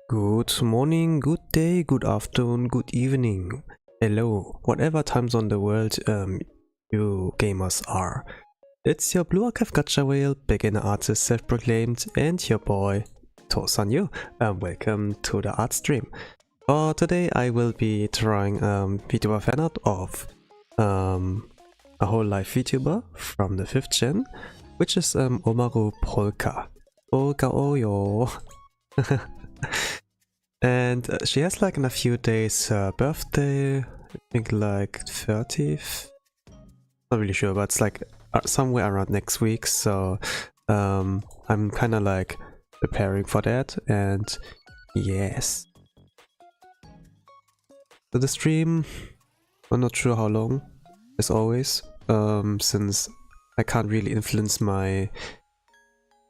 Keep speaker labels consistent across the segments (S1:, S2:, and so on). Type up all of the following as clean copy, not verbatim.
S1: Good morning, good day, good afternoon, good evening. Hello, whatever time zone the world you gamers are. It's your Blue Archive Gacha Whale, beginner artist self-proclaimed, and your boy, Tosanyu. Welcome to the art stream. For today I will be drawing VTuber fan art of a Hololive VTuber from the 5th gen, which is Omaru Polka. Polka Oyo. And she has like in a few days her birthday, I think like 30th, not really sure, but it's like somewhere around next week, so I'm kind of like preparing for that. And yes, so the stream, I'm not sure how long, as always, since I can't really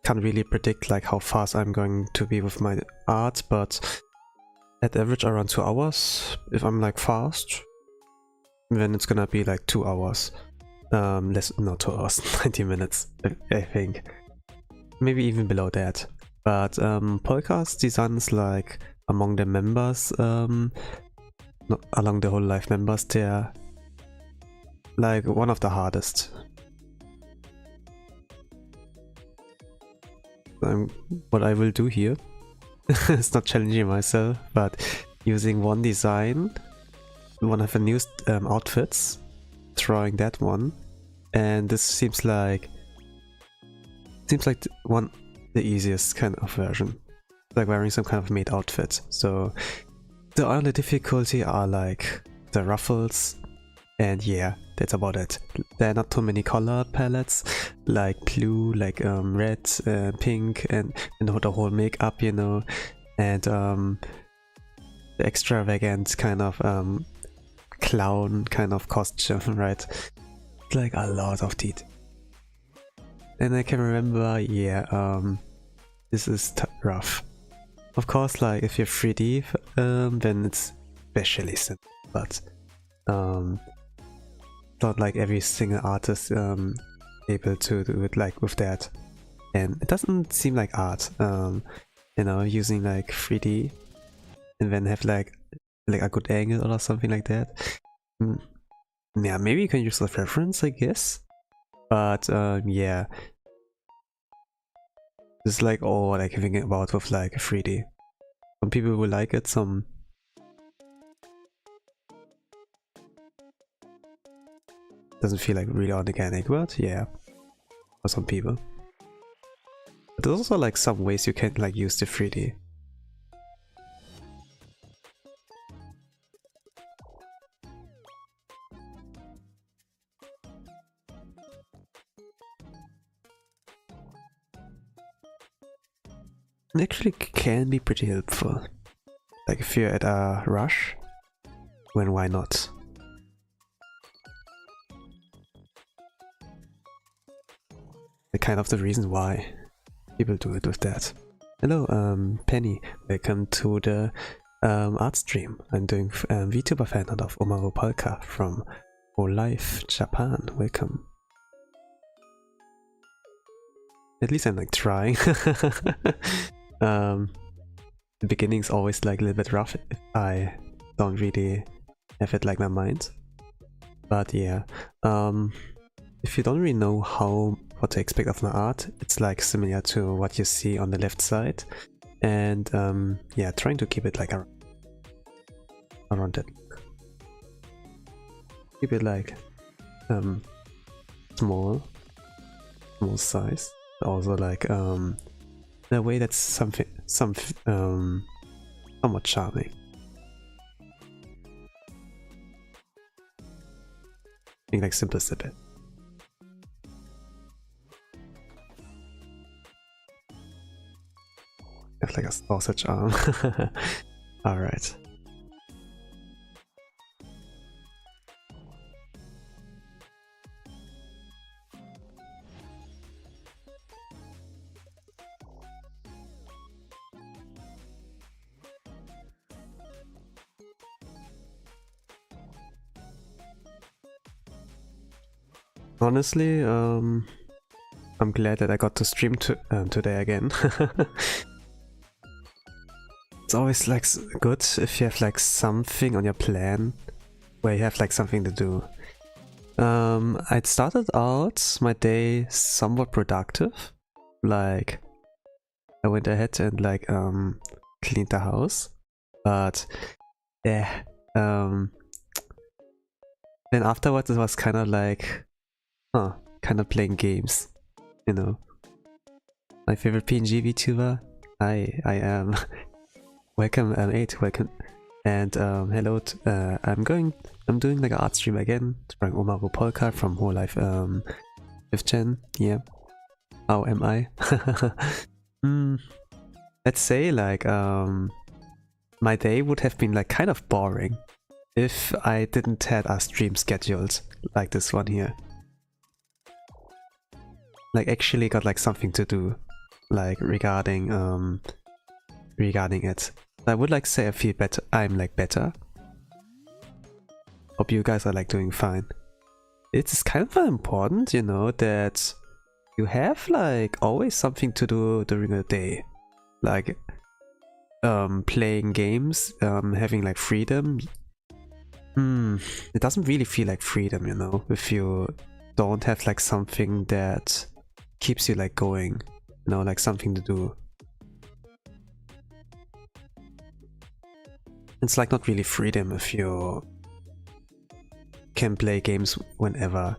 S1: can't really predict like how fast I'm going to be with my art, but at average around 2 hours. If I'm like fast, then it's gonna be like 2 hours. Not 2 hours, 90 minutes, I think. Maybe even below that. But Polka's design is like among the members, not along the Hololive members, they're like one of the hardest. What I will do here, it's not challenging myself, but using one design, one of the new outfits, drawing that one, and this seems like the easiest kind of version, like wearing some kind of made outfit. So the only difficulty are like the ruffles, and yeah, that's about it. There are not too many color palettes, like blue, like red, pink, and the whole makeup, you know, and the extravagant kind of clown kind of costume, right? Like a lot of teeth. And I can remember, yeah, this is rough. Of course, like if you're 3D, then it's especially simple, but not like every single artist able to do it like with that, and it doesn't seem like art, you know, using like 3D and then have like a good angle or something like that. Yeah, maybe you can use the reference, I guess, but yeah, this is like all I can think about with like 3D. Some people will like it, some doesn't feel like really organic, but yeah, for some people. But there's also like some ways you can like use the 3D. It actually can be pretty helpful. Like if you're at a rush, when why not? Kind of the reason why people do it with that. Hello, Penny. Welcome to the art stream. I'm doing VTuber fan art of Omaru Polka from Hololive, Japan. Welcome. At least I'm like trying. The beginning's always like a little bit rough if I don't really have it like my mind. But yeah, if you don't really know what to expect of my art, it's like similar to what you see on the left side, and yeah, trying to keep it like around it. Keep it like small size, also like in a way that's somewhat charming. I think like simplest a bit. Like a sausage arm. Alright. Honestly, I'm glad that I got to stream today again. It's always like good if you have like something on your plan where you have like something to do. I'd started out my day somewhat productive. Like I went ahead and like cleaned the house, but yeah, then afterwards it was kind of like kind of playing games, you know. My favorite PNG VTuber, I am. Welcome, 8, welcome, and hello. I'm doing like an art stream again. From Omaru Polka from Hololive 5th Gen. Yeah. How am I? Let's say like my day would have been like kind of boring if I didn't had a stream scheduled like this one here. Like actually got like something to do, like regarding it. I would like say I feel better. I'm like better. Hope you guys are like doing fine. It's kind of important, you know, that you have like always something to do during the day. Like playing games, having like freedom. It doesn't really feel like freedom, you know, if you don't have like something that keeps you like going, you know, like something to do. It's like not really freedom if you can play games whenever.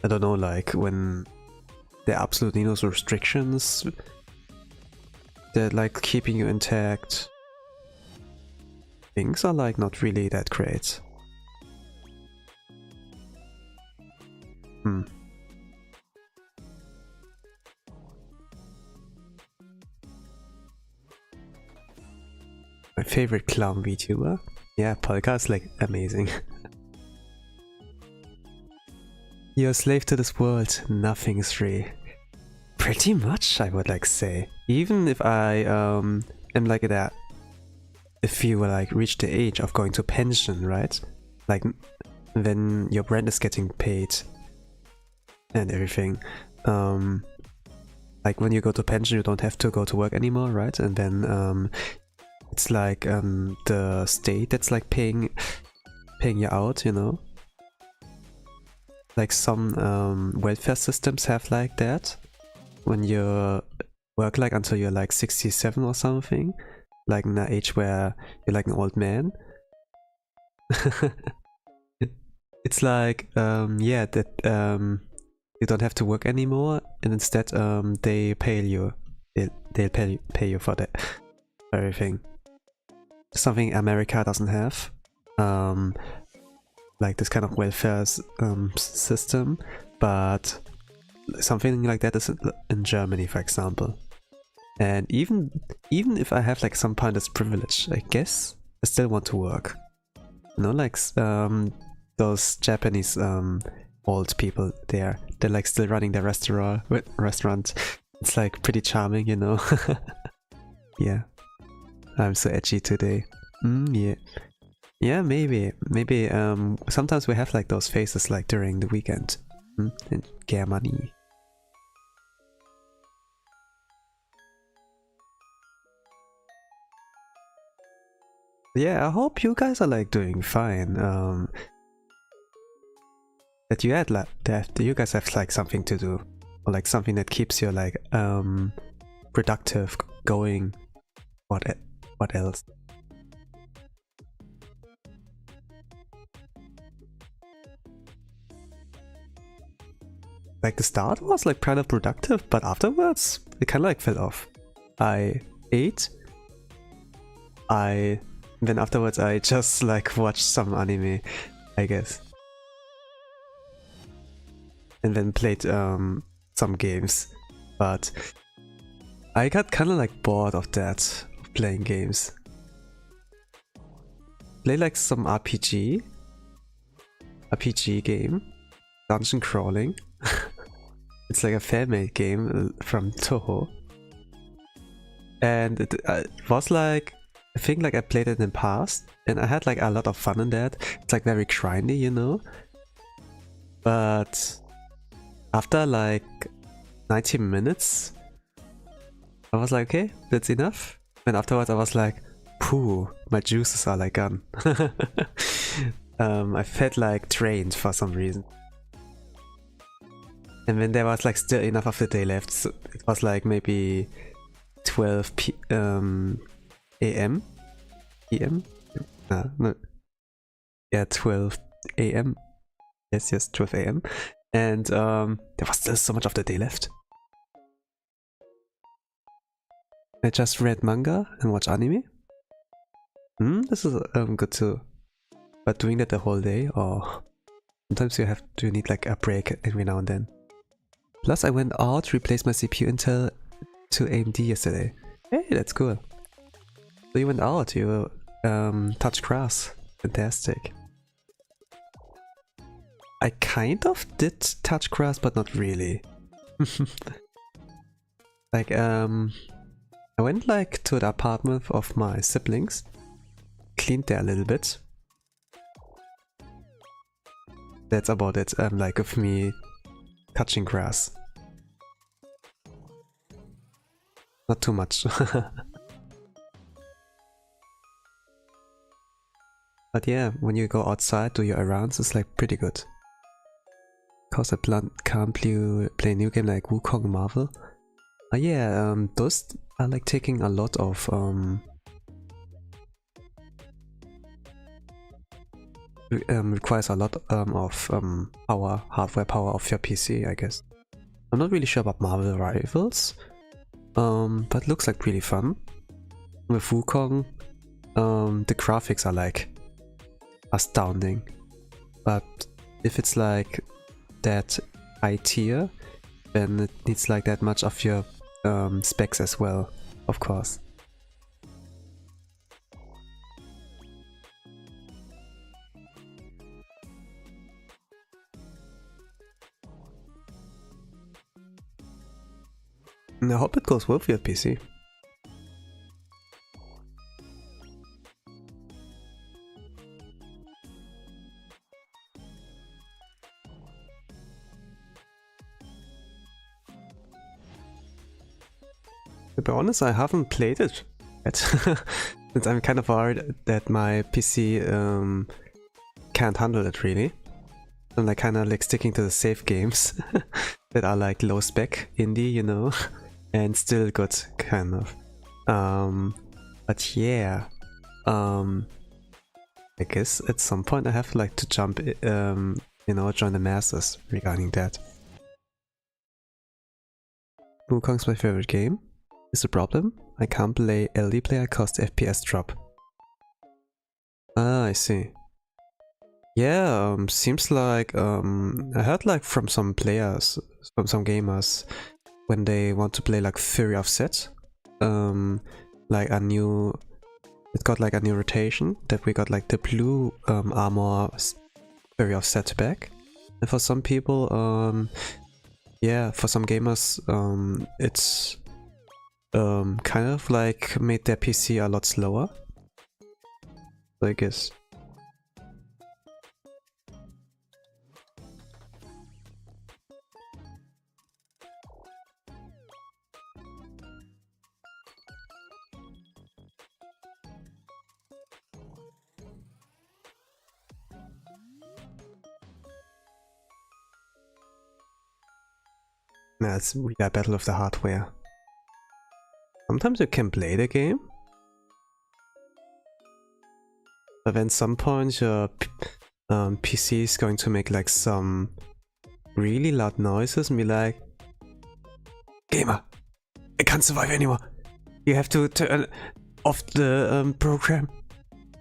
S1: I don't know, like when there are absolutely no restrictions that like keeping you intact. Things are like not really that great. My favorite clown VTuber? Yeah, Polka is like amazing. You're a slave to this world, nothing is free. Pretty much, I would like say. Even if I am like that, if you like reach the age of going to pension, right? Like when your brand is getting paid and everything. Like when you go to pension, you don't have to go to work anymore, right? And then it's like the state that's like paying you out, you know. Like some welfare systems have like that. When you work like until you're like 67 or something, like in an age where you're like an old man. It's like yeah, that you don't have to work anymore, and instead they pay you. They'll pay you for that everything. Something America doesn't have. Like this kind of welfare system, but something like that is in Germany, for example. And even if I have like some pointless privilege, I guess I still want to work. You know, like those Japanese old people there, they're like still running their restaurant. It's like pretty charming, you know. Yeah, I'm so edgy today. Yeah. Yeah, maybe. Sometimes we have like those phases like during the weekend. In Germany. Yeah, I hope you guys are like doing fine. That you had like that you guys have like something to do, or like something that keeps you like productive, going. What else? Like the start was like kind of productive, but afterwards it kind of like fell off. I ate. Then afterwards I just like watched some anime, I guess. And then played some games. But I got kind of like bored of that, of playing games. Play like some RPG game. Dungeon crawling. It's like a fan-made game from Toho. And it was like, I think like I played it in the past, and I had like a lot of fun in that. It's like very grindy, you know. But after like 90 minutes, I was like, okay, that's enough. And afterwards I was like, phew, my juices are like gone. I felt like drained for some reason. And when there was like still enough of the day left, so it was like maybe 12 AM? PM? No. Yeah, 12 AM. Yes, 12 AM. And there was still so much of the day left. I just read manga and watch anime. This is good too. But doing that the whole day, or sometimes you need like a break every now and then. Plus I went out, replaced my CPU Intel to AMD yesterday. Hey, that's cool. So you went out, you touched grass. Fantastic. I kind of did touch grass, but not really. Like, I went like to the apartment of my siblings, cleaned there a little bit. That's about it, like of me touching grass. Not too much. But yeah, when you go outside, do your errands, it's like pretty good. Cause I can't play a new game like Wukong Marvel. Yeah, those are like taking a lot of requires a lot of hardware power of your PC, I guess. I'm not really sure about Marvel Rivals, but looks like really fun. With Wukong, the graphics are like astounding, but if it's like that high tier, then it needs like that much of your specs as well, of course. And I hope it goes well for your PC. To be honest, I haven't played it yet, since I'm kind of worried that my PC can't handle it really. I'm like kind of like sticking to the safe games that are like low spec indie, you know, and still good, kind of. But yeah, I guess at some point I have like to jump, you know, join the masses regarding that. Wukong's my favorite game. Is the problem? I can't play LD player cause the FPS drop. Ah, I see. Yeah, seems like I heard like from some players, from some gamers, when they want to play like Fury Offset, like a new, it got like a new rotation that we got like the blue armor Fury Offset back, and for some people, yeah, for some gamers, it's kind of like made their PC a lot slower, I guess. Nah, it's really a battle of the hardware. Sometimes you can play the game, but then some point your PC is going to make like some really loud noises and be like, "Gamer, I can't survive anymore. You have to turn off the program,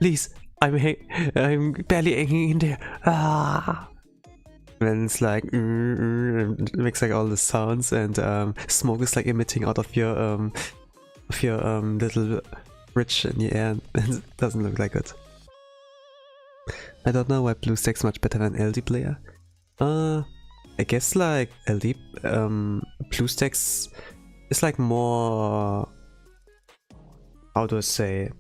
S1: please. I'm barely hanging in there." Ah. Then it's like it makes like all the sounds, and smoke is like emitting out of your little bridge in the air, and it doesn't look like it. I don't know why BlueStack's much better than LD player. I guess like LD BlueStacks is like more, how do I say,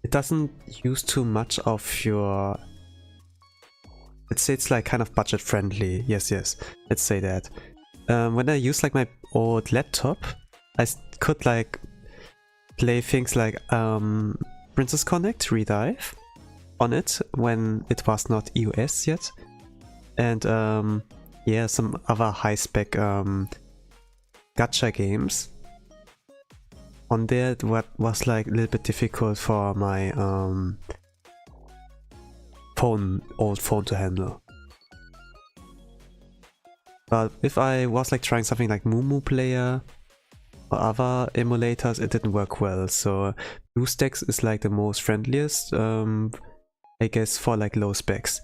S1: it doesn't use too much of your, let's say it's like kind of budget friendly. Yes, let's say that. When I use like my old laptop, could like play things like Princess Connect Redive on it when it was not EOS yet, and yeah, some other high-spec gacha games on there. What was like a little bit difficult for my old phone to handle. But if I was like trying something like Mumu Player or other emulators, it didn't work well. So BlueStacks is like the most friendliest, I guess, for like low specs.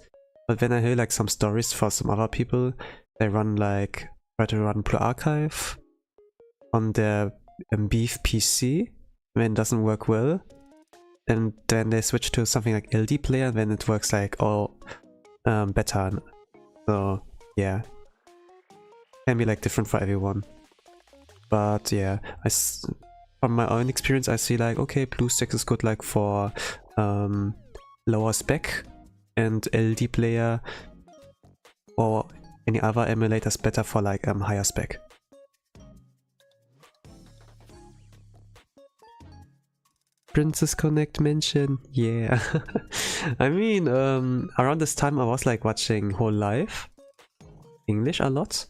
S1: But when I hear like some stories for some other people, they try to run Blue Archive on their beef PC when it doesn't work well, and then they switch to something like LD Player, then it works like all better. So yeah, can be like different for everyone. But yeah, from my own experience, I see like, okay, BlueStacks is good like for lower spec, and LD Player or any other emulators better for like higher spec. Princess Connect mention, yeah. I mean, around this time I was like watching Hololive English a lot,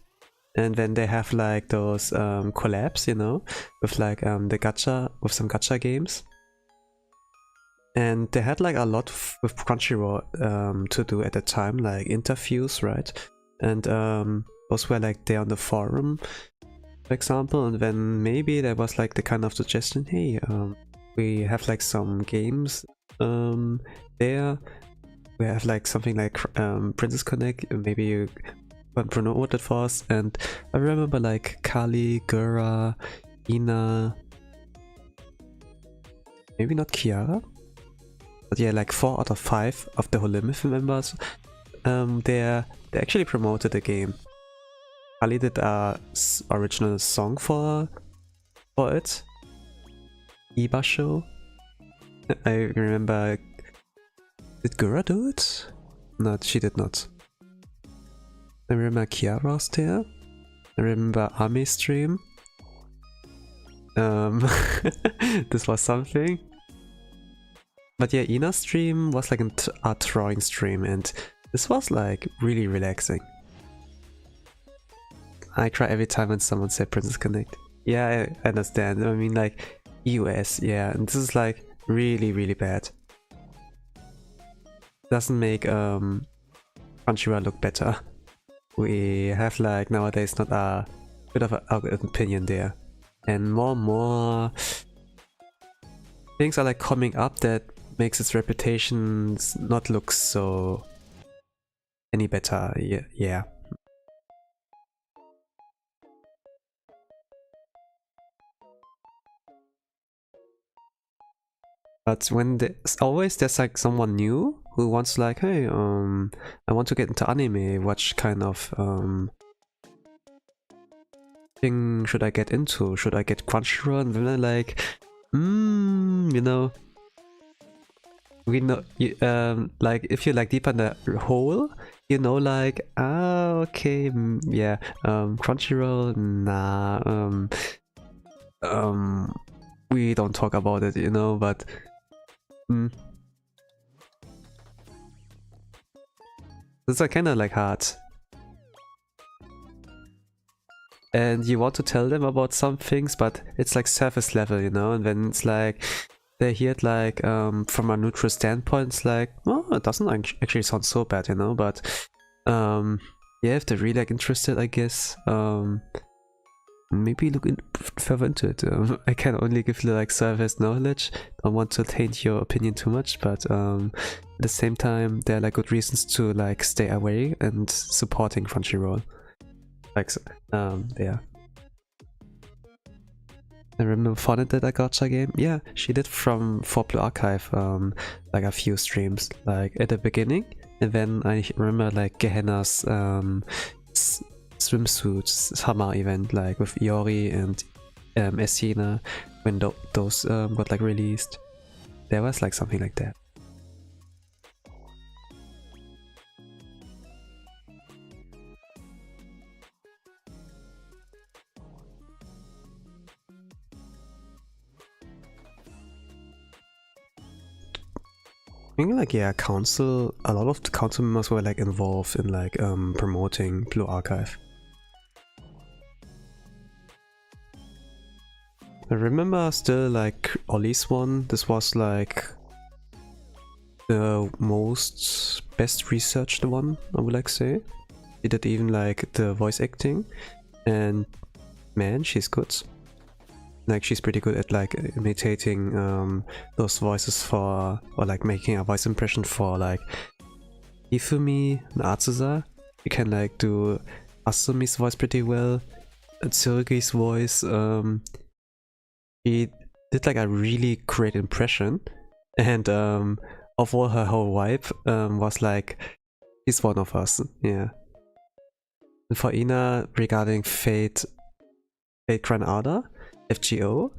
S1: and then they have like those collabs, you know, with like the gacha, with some gacha games, and they had like a lot with Crunchyroll to do at the time, like interviews, right? And those were like there on the forum, for example, and then maybe there was like the kind of suggestion, hey, we have like some games there. We have like something like Princess Connect. Maybe you can promote it for us. And I remember like Kali, Gura, Ina, maybe not Kiara, but yeah, like 4 out of 5 of the Hololive members. They actually promoted the game. Kali did a original song for it. Iba show. I remember. Did Gura do it? No, she did not. I remember Kiara was there. I remember Ami stream. This was something. But yeah, Ina's stream was like an art drawing stream, and this was like really relaxing. I cry every time when someone said Princess Connect. Yeah, I understand. I mean, like EOS, yeah, and this is like really bad. Doesn't make Crunchyroll look better. We have like nowadays not a bit of an opinion there, and more things are like coming up that makes its reputation not look so any better. Yeah. But when there's like someone new who wants like, hey, I want to get into anime, what kind of thing should I get into? Should I get Crunchyroll? And then like, you know, we know, like if you like deep in the hole, you know, like, okay, yeah, Crunchyroll, nah, we don't talk about it, you know, but it's like kind of like hard. And you want to tell them about some things, but it's like surface level, you know, and then it's like they hear it like from a neutral standpoint, it's like, oh, it doesn't actually sound so bad, you know, but yeah, if they're really like interested, I guess, maybe look further into it. I can only give you like surface knowledge. Don't want to taint your opinion too much, but at the same time, there are like good reasons to like stay away and supporting Crunchyroll. Like, yeah. I remember Fauna did a gacha game. Yeah, she did for Blue Archive, like a few streams, like at the beginning, and then I remember like Gehenna's swimsuit summer event, like with Iori and Essina, when those got like released. There was like something like that. think like yeah, council. A lot of the council members were like involved in like promoting Blue Archive. I remember still like Ollie's one. This was like the most best researched one, I would like say. He did even like the voice acting, and man, she's good. Like she's pretty good at like imitating those voices for, or like making a voice impression for like Ifumi and Atsuza. You can like do Asumi's voice pretty well. Tsurugi's voice, he did like a really great impression, and overall her whole vibe was like, he's one of us, yeah. And for Ina, regarding Fate Grand Order, FGO,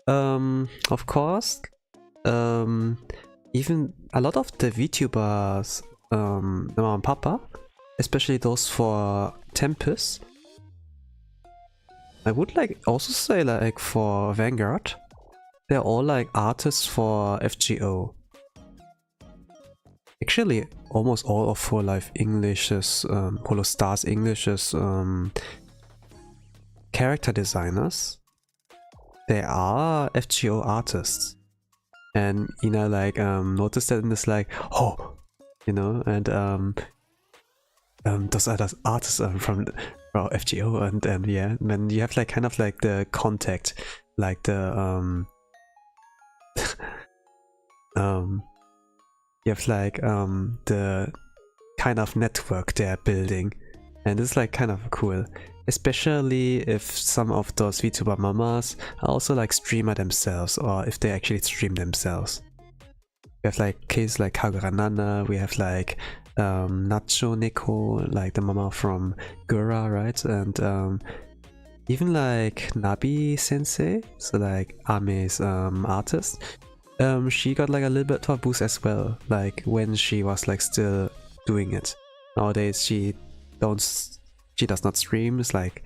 S1: of course, even a lot of the VTubers, Mama and Papa, especially those for Tempest, I would like also say like for Vanguard, they're all like artists for FGO. Actually, almost all of Hololive English's, Holostars English's character designers, they are FGO artists. And Ina like noticed that and is like, oh, you know, and those are the artists from FGO, and yeah, then you have like kind of like the contact, like the you have like the kind of network they're building, and it's like kind of cool, especially if some of those VTuber mamas are also like streamer themselves, or if they actually stream themselves. We have like cases like Kagura Nana, we have like Nacho Neko, like the mama from Gura, right? And even like Nabi Sensei, so like Ame's artist, she got like a little bit of a boost as well, like when she was like still doing it. Nowadays she does not stream, it's like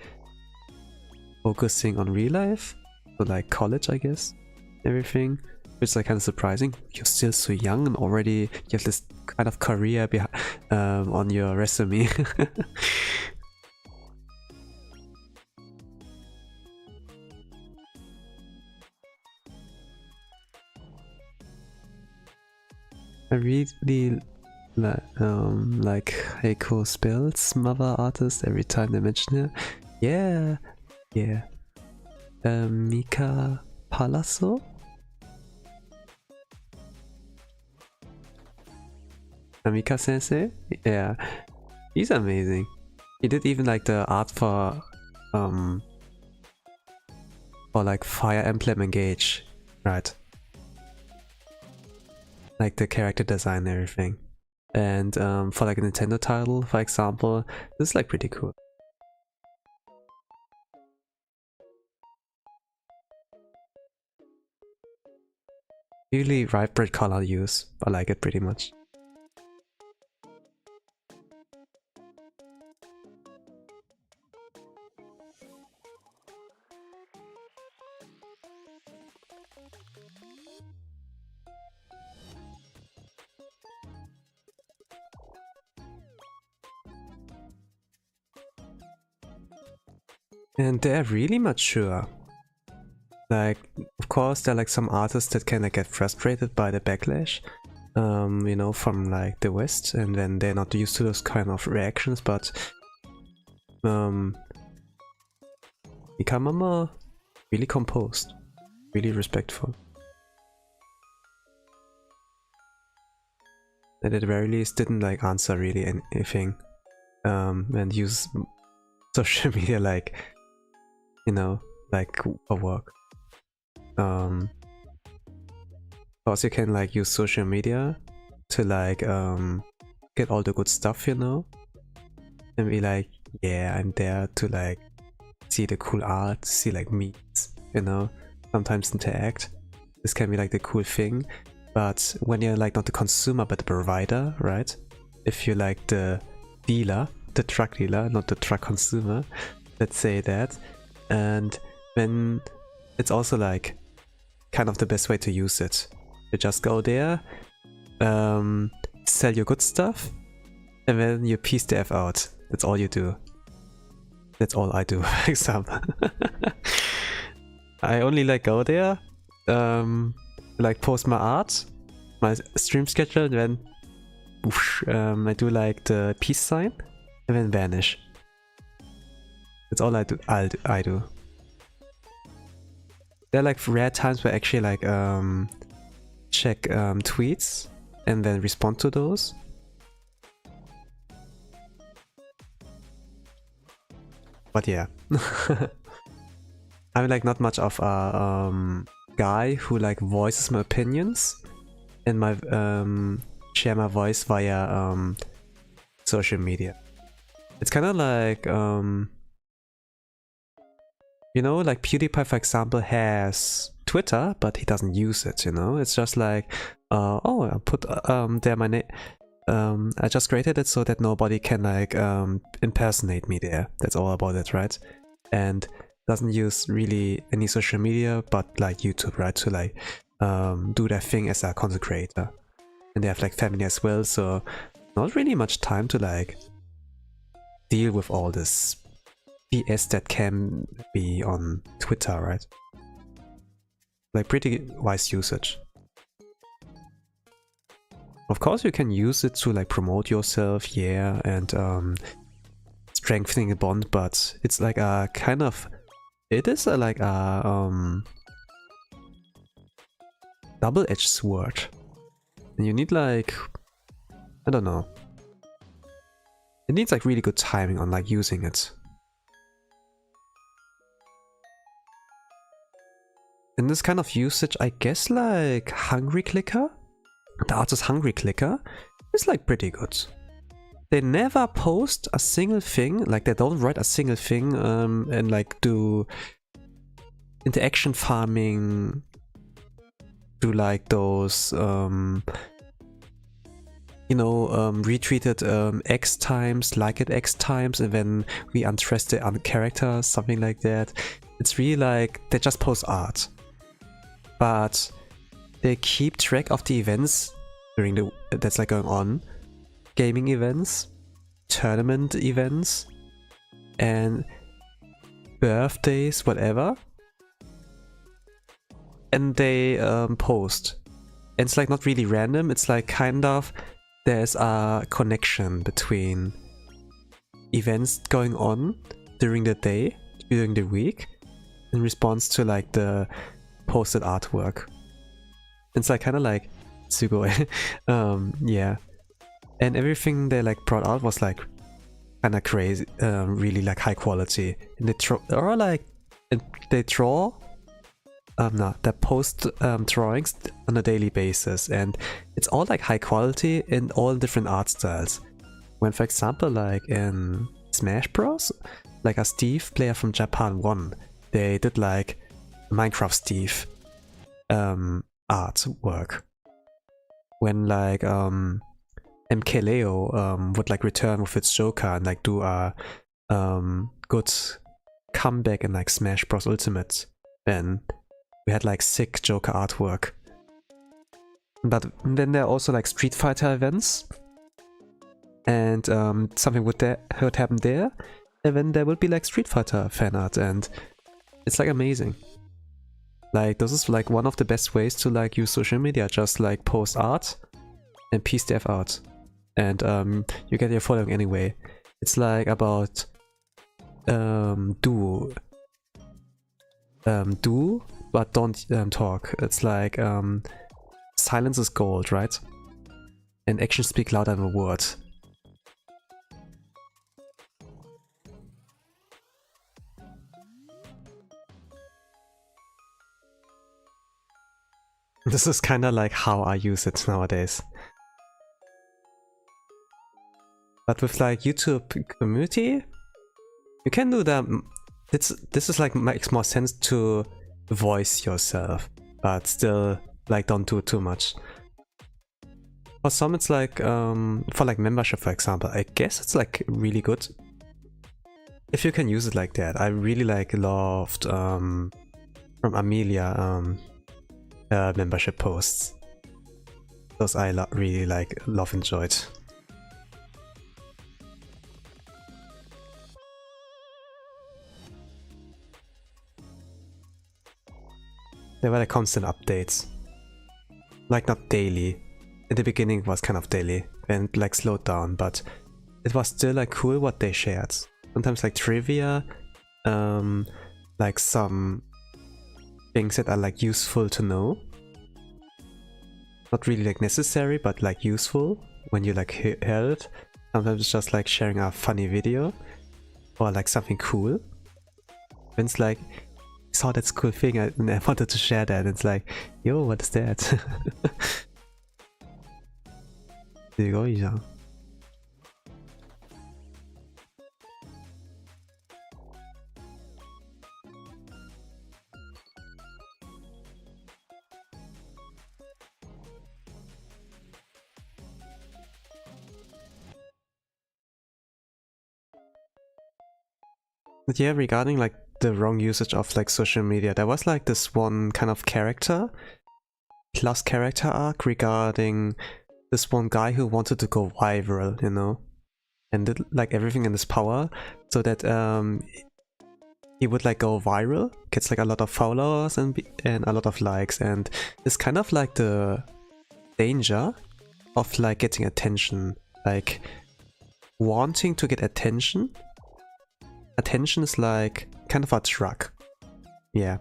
S1: focusing on real life, so like college, I guess, everything. Which is like kind of surprising. You're still so young and already you have this kind of career on your resume. I really like Heiko Spell's mother artist every time they mention her. Yeah, yeah. Mika Palazzo? Mika Sensei? Yeah, he's amazing. He did even like the art for like Fire Emblem Engage, right? Like the character design and everything. And for like a Nintendo title, for example, this is like pretty cool. Really vibrant color use, I like it pretty much. And they're really mature. Like, of course, there are like some artists that kind of get frustrated by the backlash, you know, from like the West, and then they're not used to those kind of reactions, but Ikamama, really composed, really respectful. And at the very least didn't like answer really anything, and use social media like, you know, like for work. Of course you can like use social media to like get all the good stuff, you know, and be like, yeah, I'm there to like see the cool art, see like memes, you know, sometimes interact. This can be like the cool thing, but when you're like not the consumer but the provider, right? If you're like the dealer, the truck dealer, not the truck consumer, let's say that, and then it's also like kind of the best way to use it. You just go there, sell your good stuff, and then you peace the F out. That's all you do. That's all I do, for example. I only like go there, like post my art, my stream schedule, then whoosh, I do like the peace sign, and then vanish. That's all I do. I do. There are like rare times where I actually like check tweets and then respond to those. But yeah. I'm like not much of a guy who like voices my opinions and my share my voice via social media. It's kind of like you know, like PewDiePie, for example, has Twitter, but he doesn't use it, you know? It's just like, oh, I put there my name. I just created it so that nobody can like impersonate me there. That's all about it, right? And doesn't use really any social media, but like YouTube, right? To like do their thing as a content creator. And they have like family as well, so not really much time to like deal with all this BS that can be on Twitter, right? Like pretty wise usage. Of course you can use it to like promote yourself, yeah, and strengthening a bond, but it's like a kind of, it is a, like a double-edged sword. And you need like, I don't know. It needs like really good timing on like using it. In this kind of usage, I guess like Hungry Clicker, the artist Hungry Clicker, is like pretty good. They never post a single thing, like they don't write a single thing and like do interaction farming, do like those, you know, retweeted X times, like it X times, and then we untrust the character, something like that. It's really like, they just post art. But they keep track of the events during the that's like going on, gaming events, tournament events, and birthdays, whatever. And they post. And it's like not really random. It's like kind of there's a connection between events going on during the day, during the week, in response to like the posted artwork. It's like kind of like Sugoi. Yeah. And everything they like brought out was like kind of crazy, really like high quality. And they draw they post drawings on a daily basis, and it's all like high quality in all different art styles. When for example like in Smash Bros, like a Steve player from Japan won, they did like Minecraft Steve artwork. When like MKLeo would like return with its Joker and like do a good comeback in like Smash Bros Ultimate, then we had like sick Joker artwork. But then there are also like Street Fighter events, and something would happen there, and then there would be like Street Fighter fan art, and it's like amazing. Like this is like one of the best ways to like use social media, just like post art and peace the F out, and you get your following anyway. It's like about do but don't talk. It's like silence is gold, right? And actions speak louder than words. This is kind of like how I use it nowadays. But with like YouTube community, you can do that. This is like makes more sense to voice yourself, but still like don't do too much. For some it's like for like membership for example, I guess it's like really good if you can use it like that. I really like loved from Amelia membership posts. Those I really enjoyed. There were like constant updates. Like not daily. In the beginning it was kind of daily and like slowed down, but it was still like cool what they shared. Sometimes like trivia, like some things that are like useful to know. Not really like necessary, but like useful when you like hear it. Sometimes it's just like sharing a funny video or like something cool. And it's like, I saw that cool thing and I wanted to share that. It's like, yo, what is that? There you go, yeah. But yeah, regarding like the wrong usage of like social media, there was like this one kind of character arc regarding this one guy who wanted to go viral, you know, and did like everything in his power so that he would like go viral, gets like a lot of followers and a lot of likes, and it's kind of like the danger of like getting attention, like wanting to get attention. Attention is like kind of a drug. Yeah,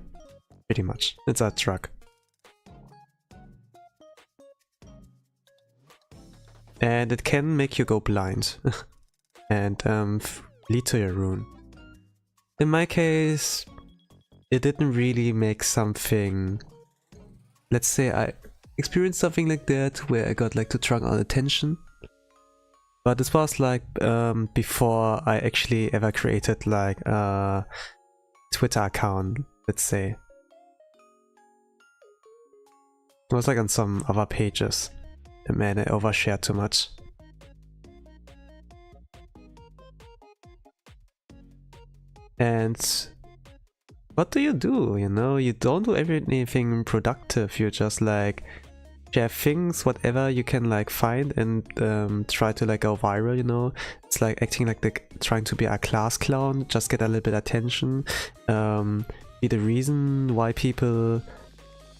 S1: pretty much. It's a drug. And it can make you go blind and lead to your ruin. In my case, it didn't really make something... Let's say I experienced something like that where I got like to drug on attention. But this was like before I actually ever created like a Twitter account, let's say. It was like on some other pages. And man, I overshared too much. And what do? You know, you don't do anything productive, you just like share things, whatever you can like find and try to like go viral, you know. It's like acting like trying to be a class clown, just get a little bit attention, be the reason why people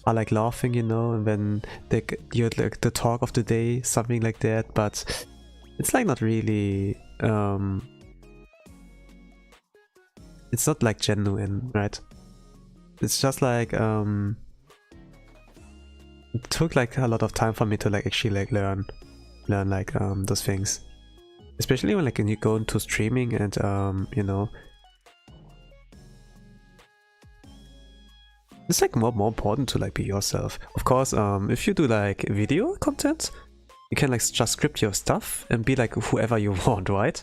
S1: are like laughing, you know, and then you're like the talk of the day, something like that. But it's like not really it's not like genuine, right? It's just like it took like a lot of time for me to like actually like learn like those things, especially when like when you go into streaming and you know, it's like more important to like be yourself. Of course, if you do like video content, you can like just script your stuff and be like whoever you want, right?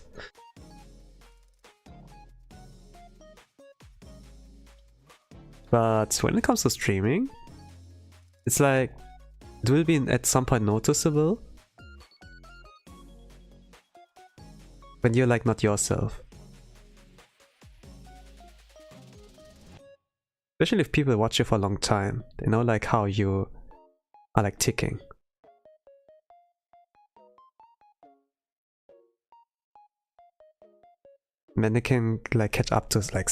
S1: But when it comes to streaming, it's like it will be at some point noticeable when you're like not yourself. Especially if people watch you for a long time, they know like how you are like ticking. And then they can like catch up to like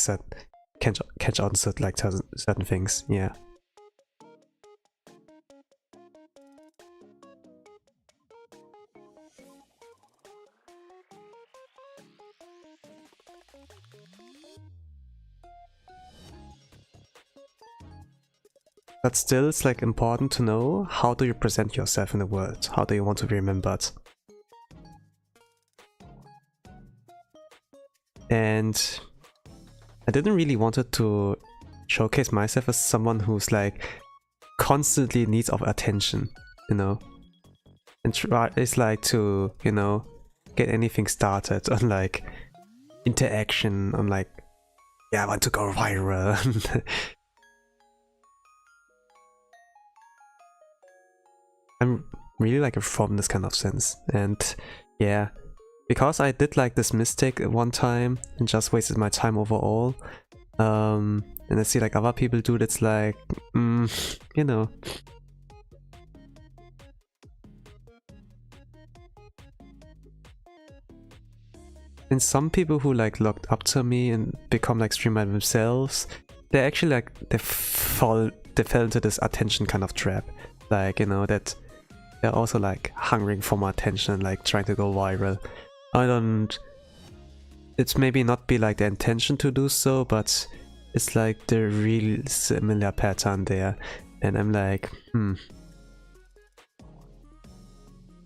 S1: catch on to like certain things, yeah. But still, it's like important to know how do you present yourself in the world? How do you want to be remembered? And I didn't really wanted to showcase myself as someone who's like constantly needs of attention, you know, and tries like to, you know, get anything started on like interaction, on like, yeah, I want to go viral. I'm really like from this kind of sense, and yeah, because I did like this mistake at one time and just wasted my time overall, and I see like other people do it, it's like, you know. And some people who like looked up to me and become like streamer themselves, they actually like they fell into this attention kind of trap. Like, you know, that they're also like hungering for more attention, like trying to go viral. It's maybe not be like the intention to do so, but it's like the real similar pattern there. And I'm like,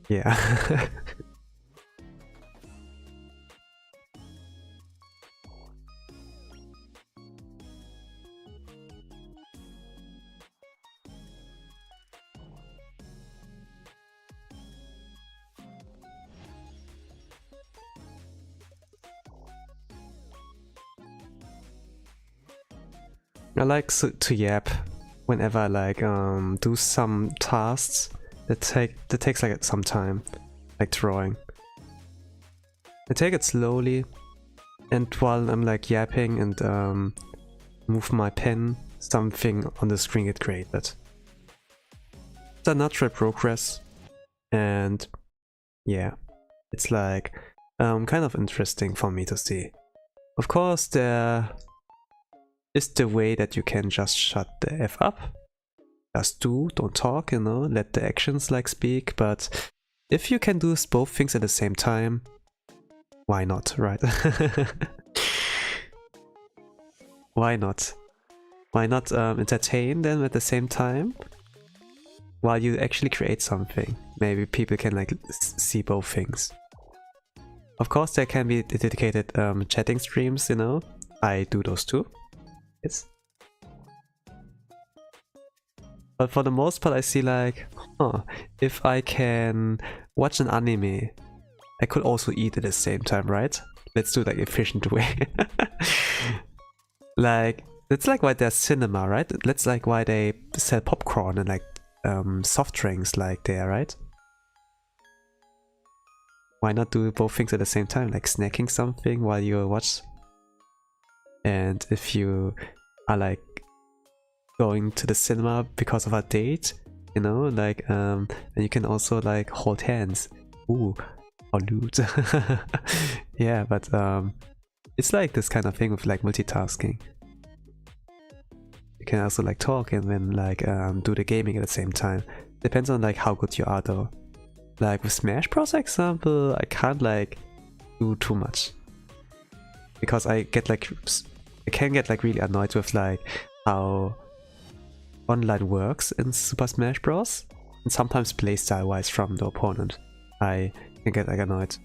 S1: yeah. I like to yap whenever I like do some tasks that takes like some time, like drawing. I take it slowly, and while I'm like yapping and move my pen, something on the screen get created. It's a natural progress, and yeah, it's like kind of interesting for me to see. Of course, there is the way that you can just shut the F up. Just don't talk, you know, let the actions like speak, but if you can do both things at the same time, why not, right? Why not? Why not entertain them at the same time? While you actually create something. Maybe people can like see both things. Of course there can be dedicated chatting streams, you know. I do those too. Yes. But for the most part I see like, if I can watch an anime, I could also eat at the same time, right? Let's do like efficient way. Like, it's like why there's cinema, right? That's like why they sell popcorn and like soft drinks like there, right? Why not do both things at the same time, like snacking something while you watch? And if you are like going to the cinema because of a date, you know, like and you can also like hold hands. Ooh, or loot. Yeah, but it's like this kind of thing with like multitasking. You can also like talk and then like do the gaming at the same time. Depends on like how good you are though. Like with Smash Bros example, I can't like do too much. Because I can get like really annoyed with like how online works in Super Smash Bros. And sometimes playstyle wise from the opponent. I can get like annoyed.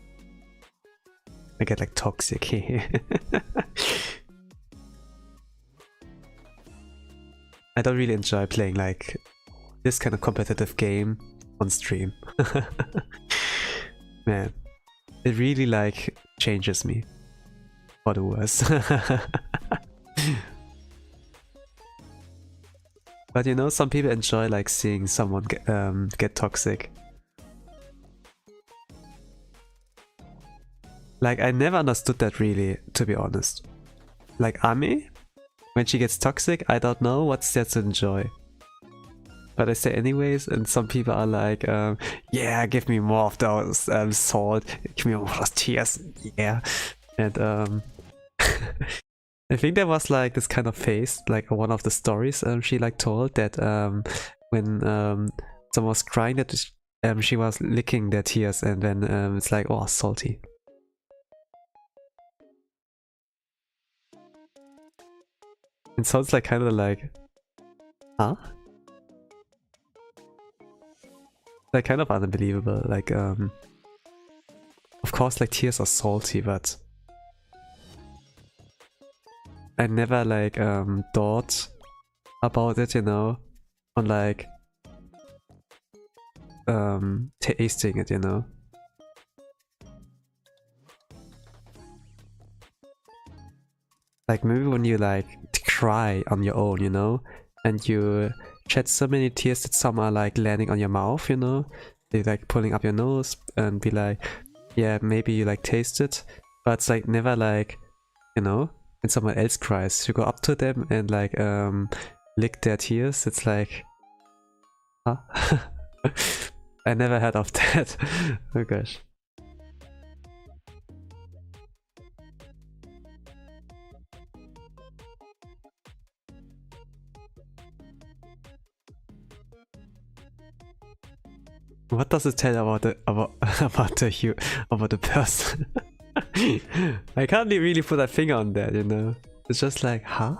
S1: I get like toxic. I don't really enjoy playing like this kind of competitive game on stream. Man, it really like changes me for the worse. But you know, some people enjoy like seeing someone get toxic. Like I never understood that really, to be honest. Like Ami, when she gets toxic, I don't know what's there to enjoy. But I say anyways, and some people are like, yeah, give me more of those salt, give me more of those tears, yeah. And I think there was like this kind of phase, like one of the stories she like told that when someone was crying that she was licking their tears, and then it's like, oh, salty. It sounds like kind of like, huh? Like kind of unbelievable. Like of course like tears are salty, but I never like thought about it, you know, on like tasting it, you know. Like maybe when you like cry on your own, you know, and you shed so many tears that some are like landing on your mouth, you know, they like pulling up your nose and be like, yeah, maybe you like taste it, but it's like never like, you know, when someone else cries, you go up to them and like lick their tears. It's like, huh? I never heard of that. Oh gosh. What does it tell about the about the person? I can't really put a finger on that, you know. It's just like, huh?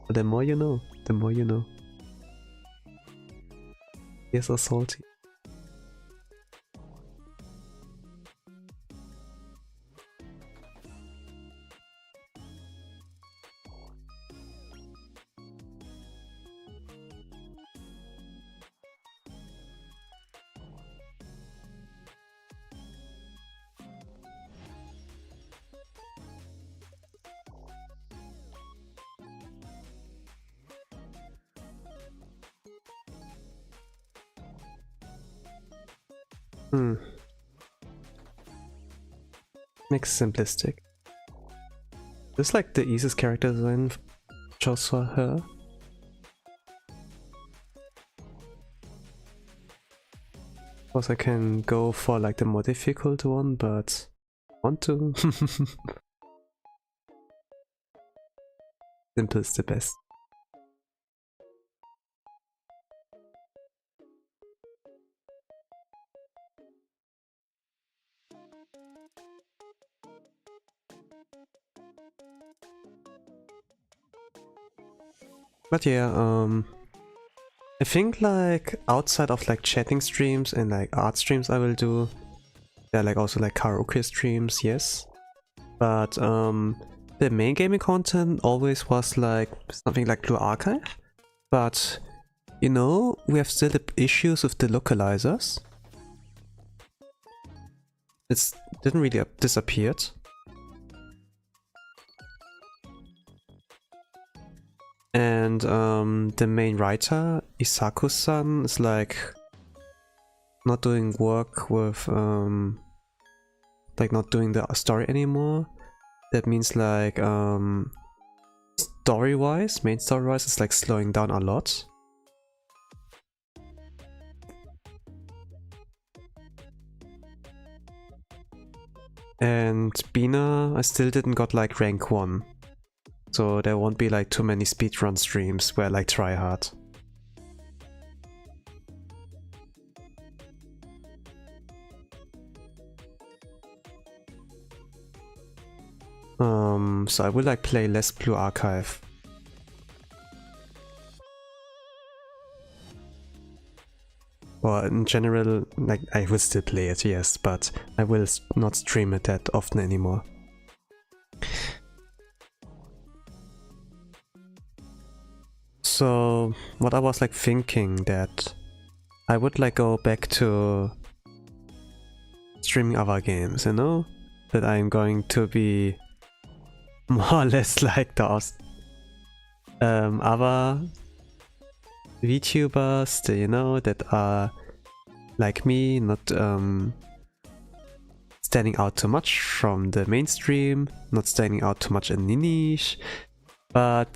S1: But the more you know, the more you know. You're so salty. Makes simplistic. This is like the easiest character design chose for her. Of course I can go for like the more difficult one, but I want to. Simple is the best. But yeah, I think like outside of like chatting streams and like art streams I will do, yeah, like also like karaoke streams, yes. But the main gaming content always was like something like Blue Archive. But you know, we have still the issues with the localizers. It didn't really disappeared. And the main writer, Isaku-san, is like not doing work with like not doing the story anymore. That means like story-wise, main story-wise, it's like slowing down a lot. And Bina, I still didn't got like rank 1. So there won't be like too many speedrun streams where I like try hard. So I will like play less Blue Archive. Or in general, like I will still play it, yes, but I will not stream it that often anymore. So what I was like thinking that I would like go back to streaming other games, you know? That I'm going to be more or less like the other VTubers, you know, that are like me, not standing out too much from the mainstream, not standing out too much in the niche, but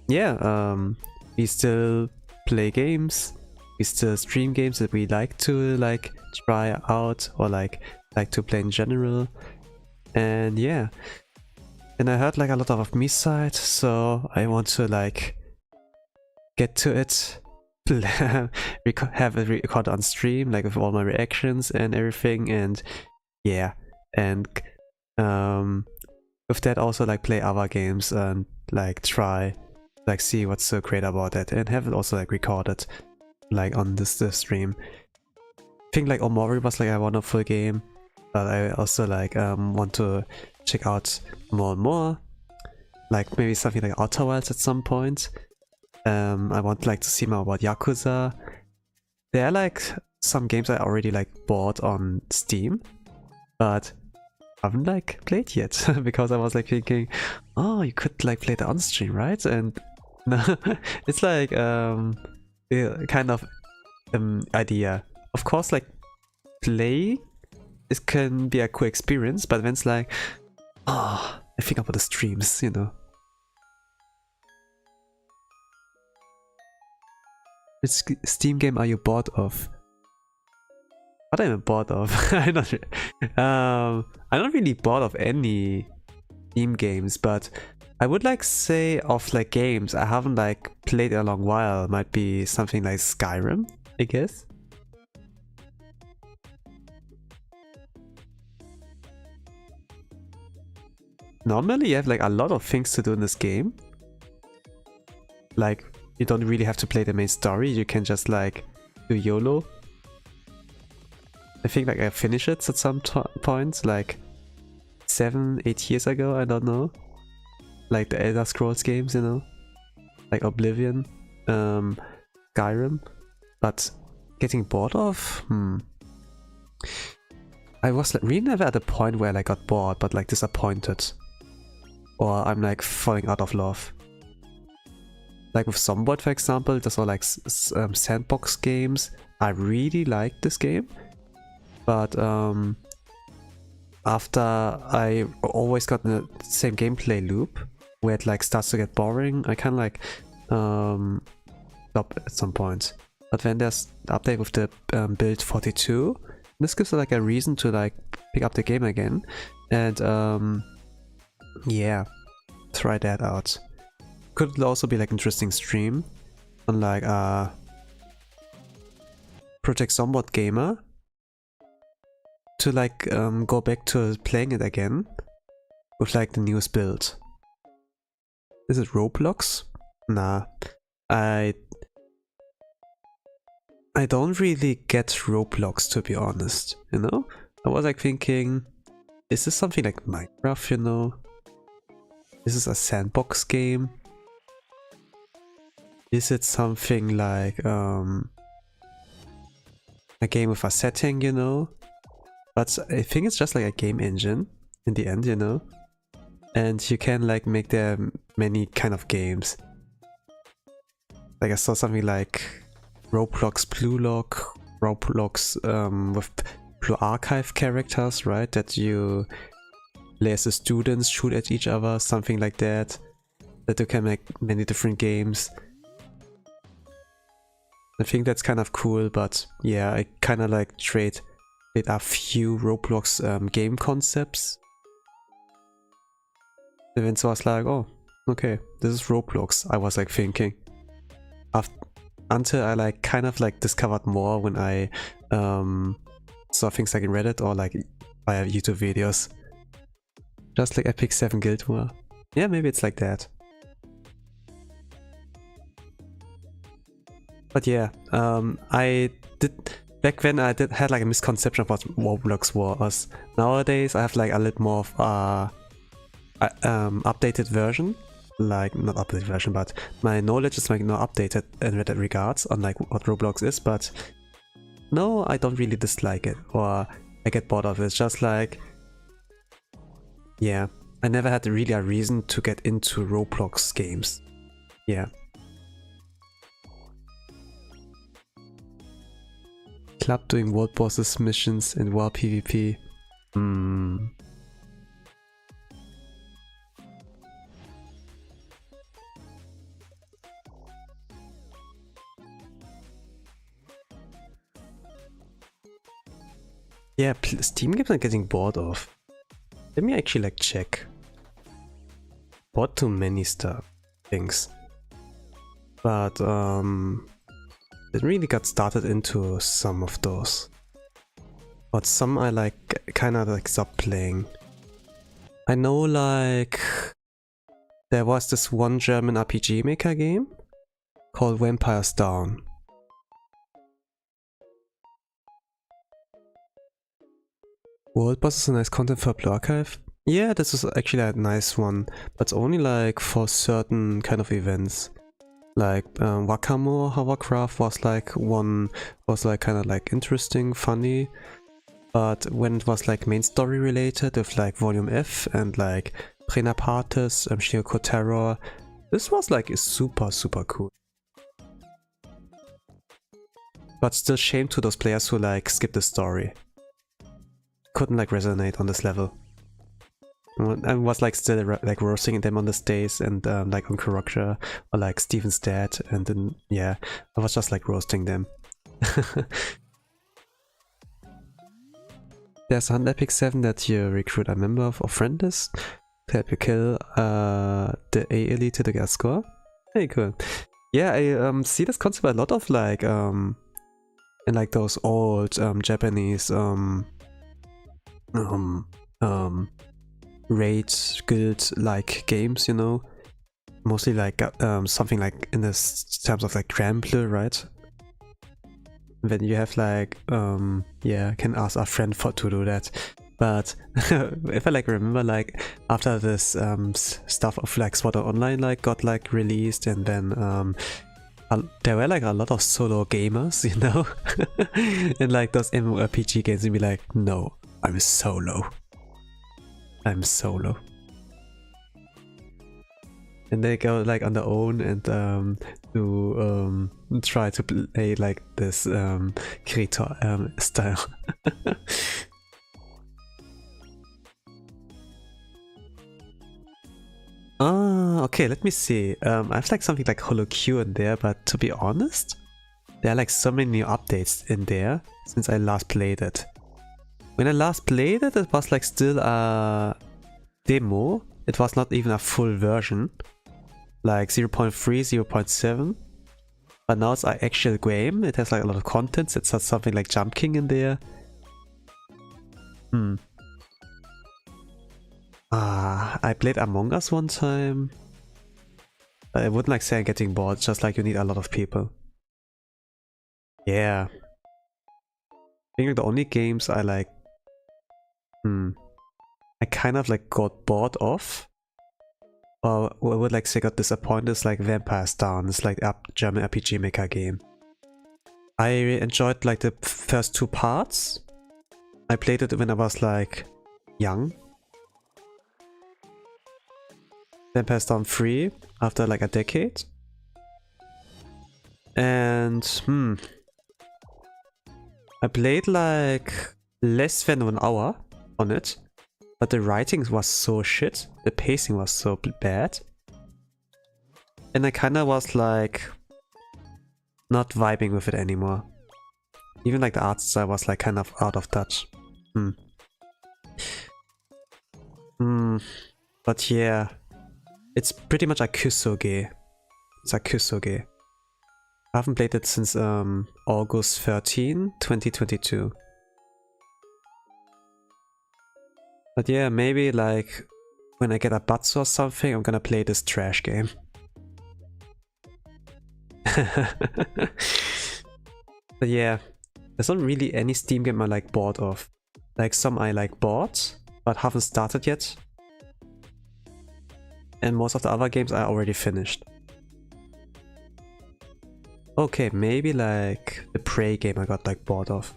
S1: yeah, we still play games, we still stream games that we like to like try out or like to play in general, and yeah. And I heard like a lot of me side, so I want to like get to it, have it recorded on stream, like with all my reactions and everything, and yeah, and with that also like play other games and like try, like see what's so great about it, and have it also like recorded, like on this stream. I think like Omaru was like a wonderful game, but I also like want to check out more and more, like maybe something like Outer Wilds at some point. I want like to see more about Yakuza. There are like some games I already like bought on Steam, but I haven't like played yet because I was like thinking, oh, you could like play it on stream, right? And no, it's like kind of idea. Of course, like play, it can be a cool experience, but when it's like, oh, I think about the streams, you know. Which Steam game are you bored of? What am I bored of? I'm not really bored of any theme games, but I would like say of like games I haven't like played in a long while. Might be something like Skyrim, I guess. Normally you have like a lot of things to do in this game. Like you don't really have to play the main story, you can just like do YOLO. I think like I finished it at some point, like 7-8 years ago, I don't know. Like the Elder Scrolls games, you know? Like Oblivion, Skyrim. But getting bored of? I was like, really never at a point where I like, got bored, but like disappointed. Or I'm like falling out of love. Like with Zomboid, for example, those are like sandbox games. I really like this game. But after I always got in the same gameplay loop, where it like starts to get boring, I kind of like stop at some point. But then there's the update with the build 42. This gives like a reason to like pick up the game again, and yeah, try that out. Could also be like interesting stream on like Project Zomboid Gamer to like go back to playing it again with like the newest build. Is it Roblox? Nah, I don't really get Roblox, to be honest, you know? I was like thinking, is this something like Minecraft, you know? Is this a sandbox game? Is it something like a game with a setting, you know? But I think it's just like a game engine in the end, you know? And you can like make there many kind of games. Like I saw something like Roblox Blue Lock, Roblox with Blue Archive characters, right? That you play as the students, shoot at each other, something like that. That you can make many different games. I think that's kind of cool, but yeah, I kind of like trade a few Roblox game concepts. And then so I was like, oh, okay, this is Roblox, I was like thinking. Until I like kind of like discovered more when I saw things like in Reddit or like via YouTube videos. Just like Epic 7 Guild War. Yeah, maybe it's like that. But yeah, I did back then I had like a misconception of what Roblox was. Nowadays I have like a little more of updated version. Like, not updated version, but my knowledge is like not updated in that regards on like what Roblox is, but no, I don't really dislike it or I get bored of it. It's just like, yeah, I never had really a reason to get into Roblox games. Yeah. Club doing world bosses missions in WoW PvP. Yeah, Steam games I'm getting bored of. Let me actually like check. Bought too many things. But it really got started into some of those. But some I like kinda like stopped playing. I know like there was this one German RPG maker game called Vampires Down. World Boss is a nice content for Blue Archive. Yeah, this is actually a nice one, but only like for certain kind of events. Like Wakamo Hovercraft was like kind of like interesting, funny. But when it was like main story related with like Volume F and like Prenapartis, Shioko Terror, this was like super cool. But still shame to those players who like skip the story. Couldn't like resonate on this level. I was like still like roasting them on the stage and like on Kurokja or like Steven's Dad, and then yeah, I was just like roasting them. There's an Epic 7 that you recruit a member of or friend is to help you kill the A elite to get a score. Hey, cool. Yeah, I see this concept a lot of like in like those old Japanese raid guild like games, you know, mostly like something like in this terms of like Gramble, right? Then you have like yeah, can ask a friend to do that. But if I like remember, like after this stuff of like Sword Art Online like got like released, and then there were like a lot of solo gamers, you know, and like those MMORPG games, and be like, no, I'm solo. I'm solo. And they go like on their own and to try to play like this Krita style. Ah, okay, let me see. I have like something like HoloQ in there, but to be honest, there are like so many new updates in there since I last played it. When I last played it, it was like still a demo. It was not even a full version, like 0.3, 0.7. But now it's an actual game. It has like a lot of content. It's something like Jump King in there. I played Among Us one time. I wouldn't like say I'm getting bored, just like you need a lot of people. Yeah. I think like the only games I like... I kind of like got bored of. Or I would like say got disappointed is like Vampire's Down. It's like a German RPG maker game. I enjoyed like the first 2 parts. I played it when I was like young. Vampire's Down 3 after like a decade. And I played like less than 1 hour on it. But the writing was so shit, the pacing was so bad. And I kinda was like not vibing with it anymore. Even like the art style was like kind of out of touch. But yeah, it's pretty much a kusoge. It's a kusoge. I haven't played it since August 13, 2022. But yeah, maybe like when I get a Batsu or something, I'm gonna play this trash game. But yeah, there's not really any Steam game I like bored of. Like some I like bought, but haven't started yet. And most of the other games I already finished. Okay, maybe like the Prey game I got like bored of.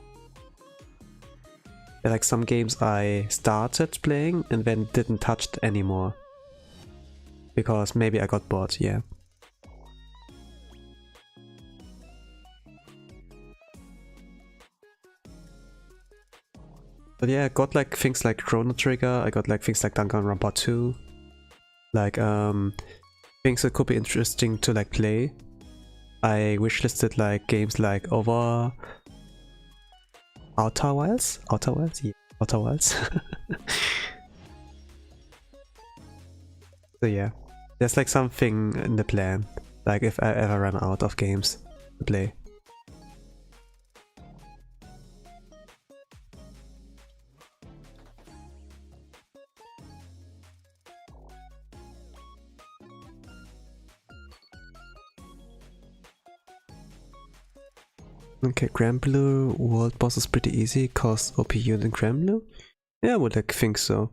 S1: Like some games I started playing and then didn't touch it anymore. Because maybe I got bored, yeah. But yeah, I got like things like Chrono Trigger, I got like things like Danganronpa 2. Like things that could be interesting to like play. I wishlisted like games like Outer Wilds? Outer Wilds? Yeah, Outer Wilds. So yeah, there's like something in the plan, like if I ever run out of games to play. Okay, Granblue world boss is pretty easy, cause OP unit in Granblue? Yeah, I would like think so.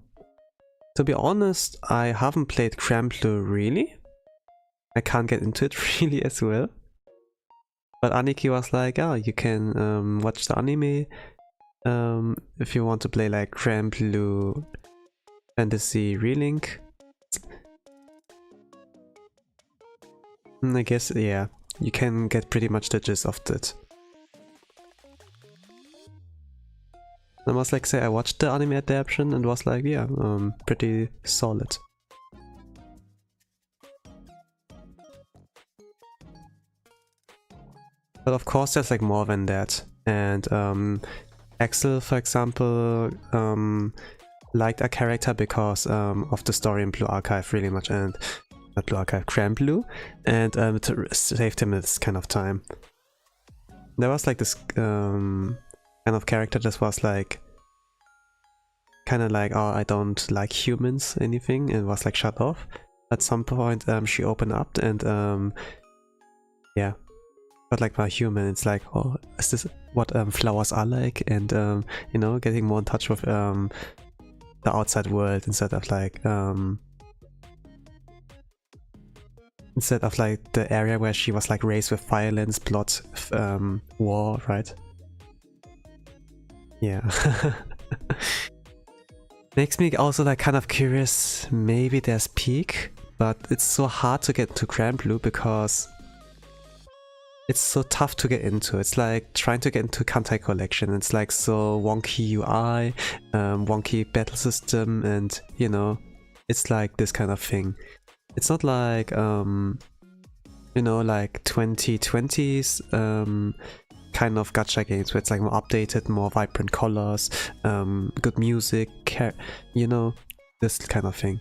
S1: To be honest, I haven't played Granblue really. I can't get into it really as well. But Aniki was like, oh, you can watch the anime if you want to play like Granblue Fantasy Relink. I guess, yeah, you can get pretty much the gist of it. I must like say I watched the anime adaptation and was like, yeah, pretty solid. But of course there's like more than that. And Axel, for example, liked a character because of the story in Blue Archive really much, and not Blue Archive, Grand Blue, and it saved him this kind of time. There was like this kind of character that was like kind of like, oh, I don't like humans, anything, and was like shut off. At some point she opened up and yeah, got like by human. It's like, oh, is this what flowers are like? And you know, getting more in touch with the outside world instead of like the area where she was like raised with violence, blood, war, right? Yeah. Makes me also like kind of curious, maybe there's Peak, but it's so hard to get into Grand Blue because it's so tough to get into. It's like trying to get into Kantai Collection. It's like so wonky UI, wonky battle system, and you know, it's like this kind of thing. It's not like you know, like 2020s kind of gacha games where it's like more updated, more vibrant colors, good music, you know, this kind of thing.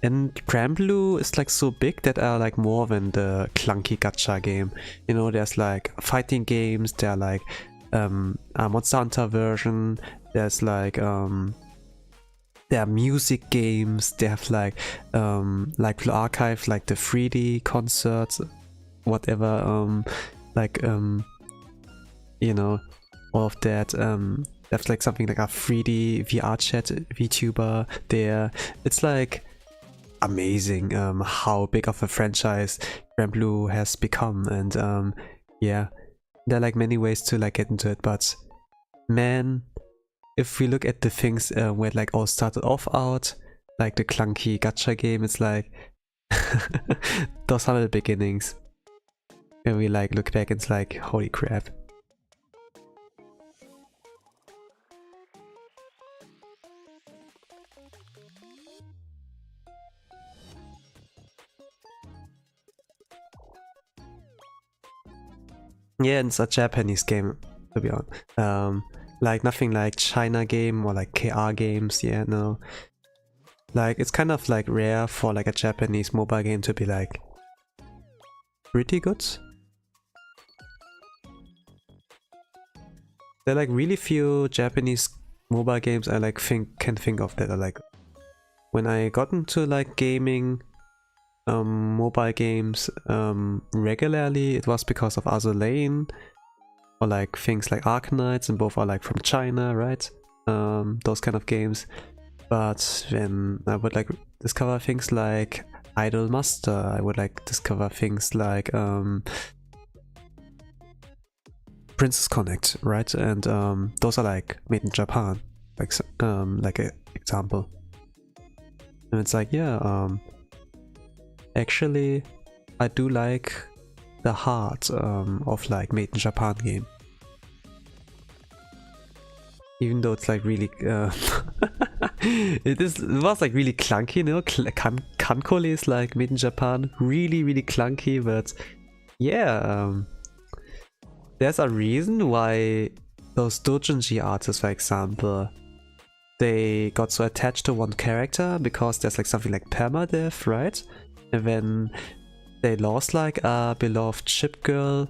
S1: And Grand Blue is like so big that are like more than the clunky gacha game. You know, there's like fighting games, there are like a Monster Hunter version, there's like there are music games, they have like Blue Archive, like the 3D concerts, whatever, like you know, all of that. There's like something like a 3D VR chat VTuber there. It's like amazing how big of a franchise Grand Blue has become, and yeah, there are like many ways to like get into it, but man, if we look at the things where it like all started off out, like the clunky gacha game, it's like those are the beginnings. And we like look back and it's like, holy crap. Yeah, and it's a Japanese game, to be honest. Like nothing like China game or like KR games, yeah, no. Like it's kind of like rare for like a Japanese mobile game to be like pretty good. There are like really few Japanese mobile games I like can think of that are like, when I got into like gaming mobile games regularly, it was because of Azur Lane or like things like Arknights, and both are like from China, right? Those kind of games. But when I would like discover things like Idol Master, I would like discover things like Princess Connect, right? And those are like made in Japan, like an example. And it's like, yeah, actually I do like the heart of like made in Japan game. Even though it's like really it was like really clunky, you know. Kankole is like made in Japan, really clunky, but yeah, there's a reason why those doujinshi artists, for example, they got so attached to one character, because there's like something like permadeath, right? And when they lost like a beloved ship girl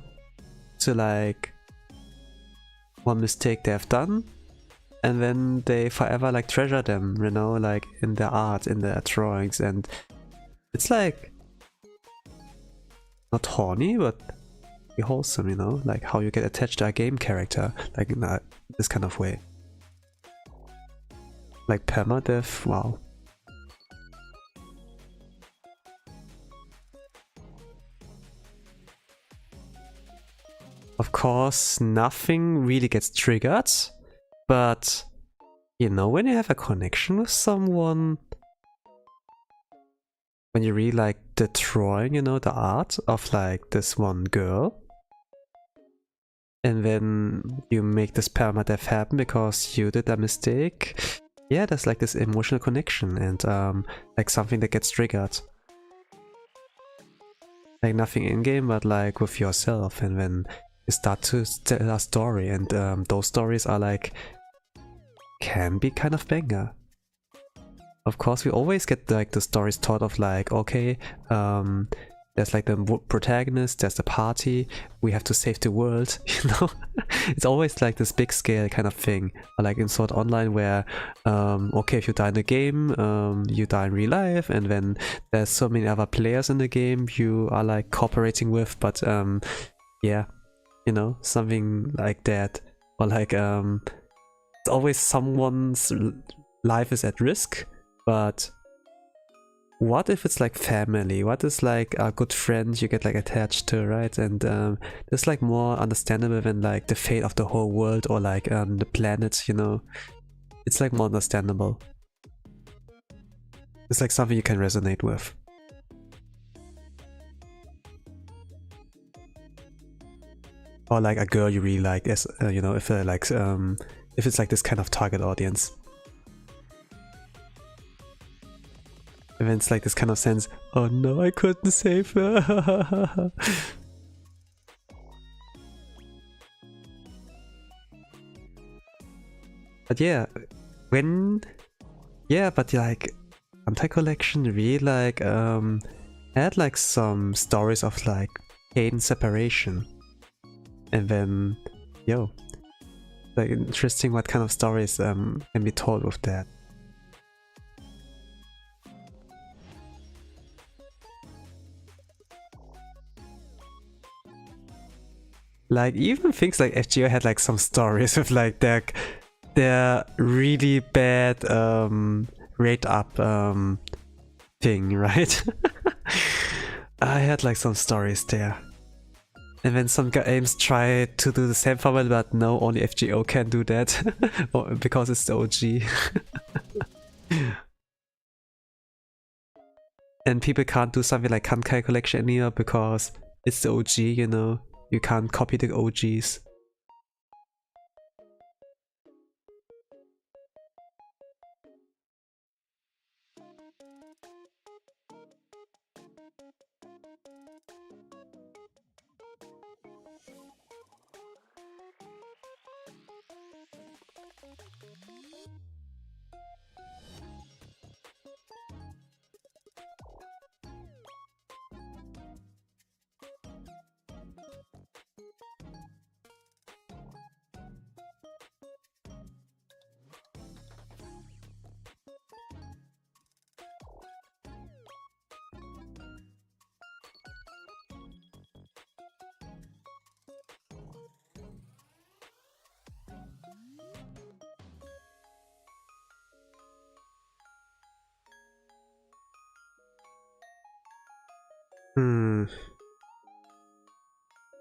S1: to like one mistake they have done, and then they forever like treasure them, you know, like in their art, in their drawings, and it's like not horny, but wholesome, you know, like how you get attached to a game character, like in this kind of way. Like permadeath, wow. Of course, nothing really gets triggered, but you know, when you have a connection with someone, when you really like the drawing, you know, the art of like this one girl, and then you make this permadeath happen because you did a mistake, yeah, there's like this emotional connection, and like something that gets triggered. Like nothing in-game, but like with yourself. And when you start to tell a story, and those stories are like, can be kind of banger. Of course, we always get like the stories thought of like, okay, there's like the protagonist, there's the party, we have to save the world, you know? It's always like this big scale kind of thing. Or like in Sword Online where, okay, if you die in the game, you die in real life, and then there's so many other players in the game you are like cooperating with, but yeah, you know, something like that. Or like, it's always someone's life is at risk, but what if it's like family? What is like a good friend you get like attached to, right? And it's like more understandable than like the fate of the whole world or like the planet, you know? It's like more understandable. It's like something you can resonate with. Or like a girl you really like, as you know, if it's like this kind of target audience. And then it's like this kind of sense, oh no, I couldn't save her. But yeah, but like anti-collection really like had like some stories of like pain and separation. And then, like interesting what kind of stories can be told with that. Like even things like FGO had like some stories with like their really bad rate up thing, right? I had like some stories there. And then some games try to do the same format, but no, only FGO can do that because it's the OG. And people can't do something like Kankai Collection anymore because it's the OG, you know? You can't copy the OGs.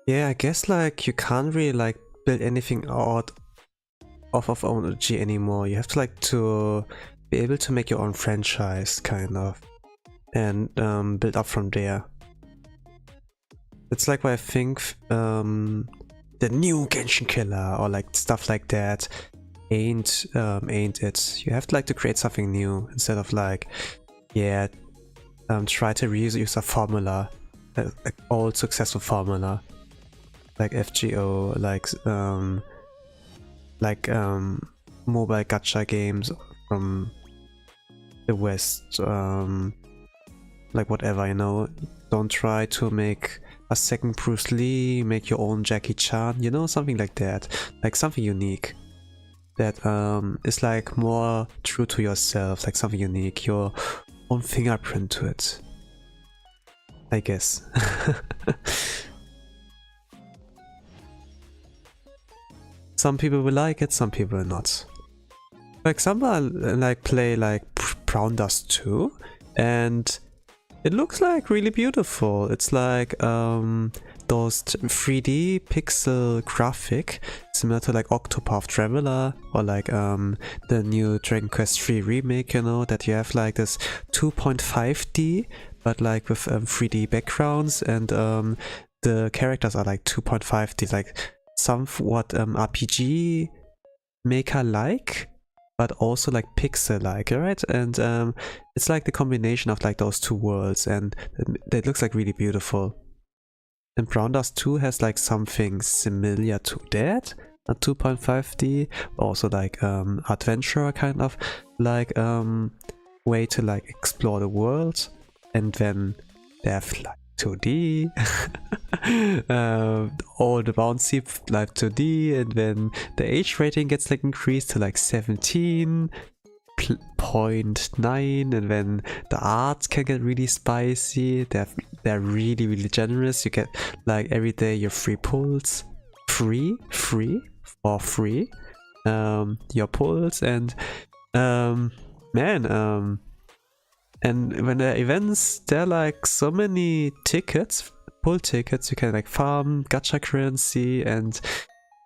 S1: Yeah, I guess like you can't really like build anything out of own OG anymore. You have to like to be able to make your own franchise kind of and build up from there. It's like why I think the new Genshin Killer or like stuff like that ain't it. You have to like to create something new instead of like, yeah, try to reuse a formula, like old successful formula, like FGO, like mobile gacha games from the West, like whatever, you know. Don't try to make a second Bruce Lee, make your own Jackie Chan, you know, something like that, like something unique that is like more true to yourself, like something unique, your own fingerprint to it, I guess. Some people will like it, some people will not. For example, I like play like Brown Dust 2, and it looks like really beautiful. It's like those 3D pixel graphic, similar to like Octopath Traveler or like the new Dragon Quest III remake, you know, that you have like this 2.5D but like with 3D backgrounds, and the characters are like 2.5D, like somewhat RPG maker like, but also like pixel like, right? And it's like the combination of like those two worlds, and it looks like really beautiful. And Brown Dust 2 has like something similar to that, a 2.5D, also like adventure kind of like way to like explore the world. And then they have like 2D, all the bouncy like 2D, and then the age rating gets like increased to like 17.9, and then the art can get really spicy. They're really generous. You get like every day your free pulls, free your pulls, and and when the events, there are like so many tickets, pull tickets you can like farm, gacha currency, and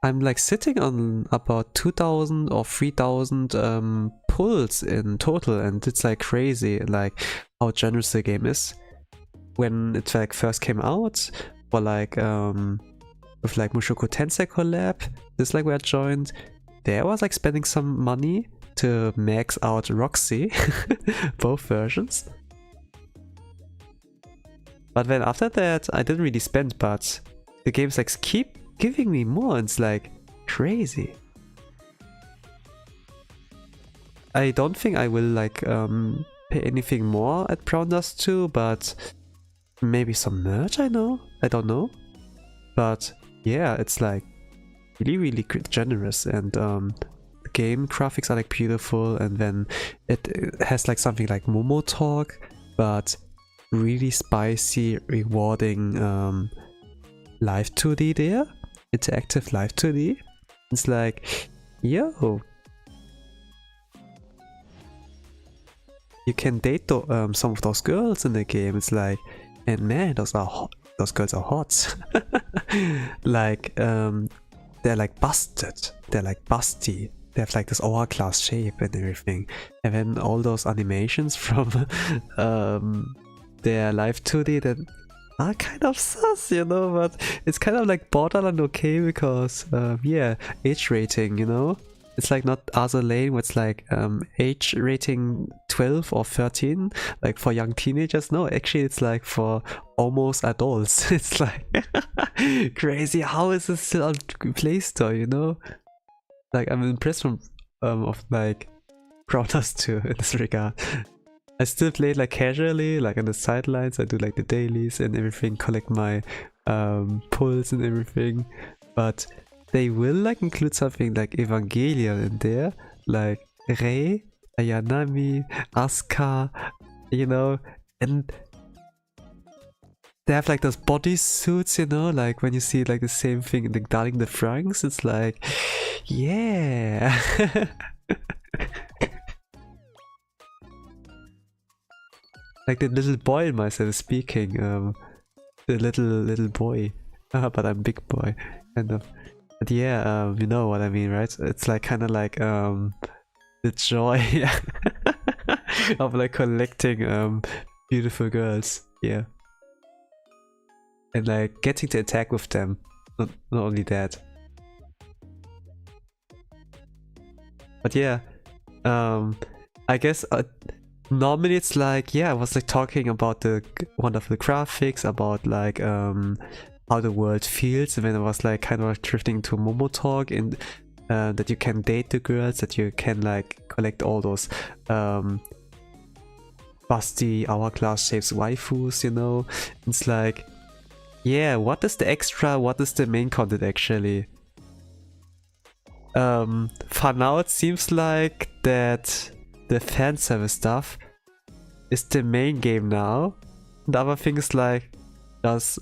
S1: I'm like sitting on about 2,000 or 3,000 pulls in total, and it's like crazy like how generous the game is. When it like first came out, or like with like Mushoku Tensei collab, this like where I joined, there I was like spending some money to max out Roxy, both versions. But then after that, I didn't really spend, but the games like keep giving me more, and it's like crazy. I don't think I will like pay anything more at Brown Dust 2, but maybe some merch, I don't know. But yeah, it's like really generous, and game graphics are like beautiful, and then it has like something like Momo Talk, but really spicy, rewarding live 2D there, interactive live 2D. It's like, yo, you can date some of those girls in the game. It's like, and man, those girls are hot. Like they're like busted, they're like busty. They have like this hourglass shape and everything. And then all those animations from their live 2D that are kind of sus, you know, but it's kind of like borderline okay because, yeah, age rating, you know? It's like not Other Lane where it's like age rating 12 or 13, like for young teenagers. No, actually it's like for almost adults. It's like crazy. How is this still on Play Store, you know? Like, I'm impressed of like Brown Dust 2 in this regard. I still play it like casually, like on the sidelines. I do like the dailies and everything, collect my pulls and everything. But they will like include something like Evangelion in there, like Rei, Ayanami, Asuka, you know, and they have like those bodysuits, you know, like when you see like the same thing in the Darling the Franxx, it's like, yeah. Like the little boy in myself speaking, the little boy, but I'm big boy, kind of. But yeah, you know what I mean, right? It's like kind of like the joy of like collecting beautiful girls, yeah. And like getting to attack with them, not only that. But yeah, I guess normally it's like, yeah, I was like talking about the wonderful graphics, about like how the world feels, and then I was like kind of like drifting to Momo Talk, and that you can date the girls, that you can like collect all those busty hourglass shapes waifus, you know. It's like, yeah, what is the extra, what is the main content actually? For now it seems like that the fan service stuff is the main game now. The other things like does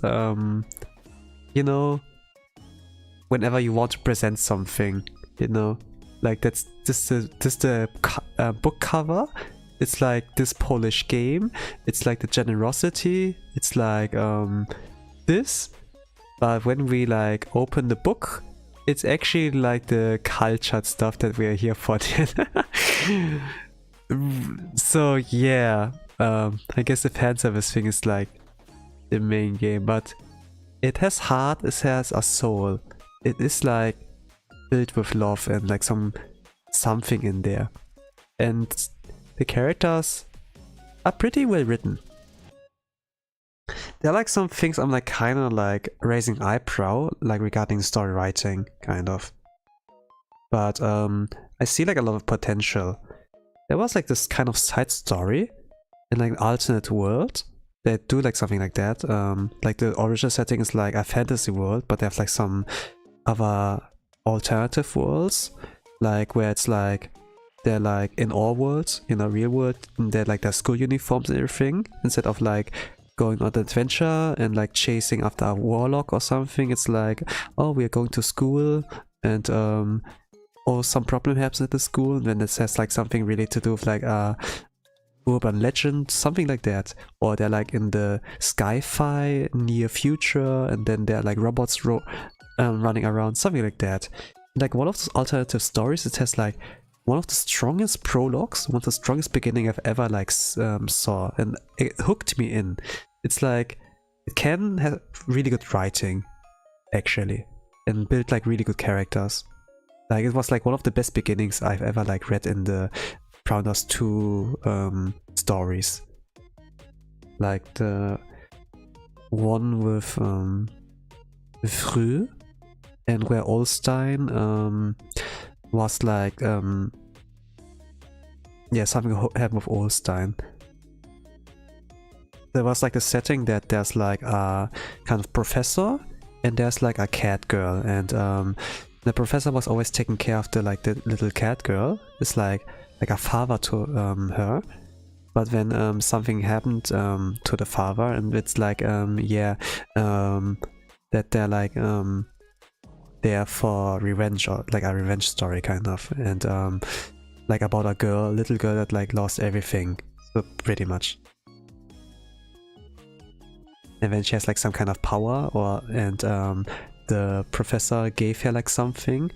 S1: you know, whenever you want to present something, you know, like that's just the book cover. It's like this Polish game. It's like the generosity. It's like this. But when we like open the book, it's actually like the cultured stuff that we are here for. So yeah, I guess the fan service thing is like the main game, but it has heart, it has a soul. It is like built with love and like something in there. And the characters are pretty well written. there are like some things I'm like kind of like raising eyebrow, like regarding story writing, kind of. But I see like a lot of potential. There was like this kind of side story in like an alternate world. They do like something like that. Like the original setting is like a fantasy world, but they have like some other alternative worlds, like where it's like they're like in our worlds, in a real world, and they're like their school uniforms and everything. Instead of like going on an adventure and like chasing after a warlock or something, it's like, oh, we are going to school and or some problem happens at the school, and then it says like something really to do with like urban legend, something like that. Or they're like in the sci-fi near future, and then they're like robots running around, something like that. Like one of those alternative stories, it has like one of the strongest prologues, one of the strongest beginning I've ever like saw, and it hooked me in. It's like it can have really good writing, actually, and build like really good characters. Like it was like one of the best beginnings I've ever like read in the Browners 2 stories. Like the one with Früh, and where Olstein was like yeah, something happened with Olstein. There was like a setting that there's like a kind of professor and there's like a cat girl, and the professor was always taking care of the like the little cat girl. It's like a father to her. But then something happened to the father, and it's like yeah, that they're like there for revenge, or like a revenge story kind of, and like about a little girl that like lost everything, so pretty much. And then she has like some kind of power, or the professor gave her like something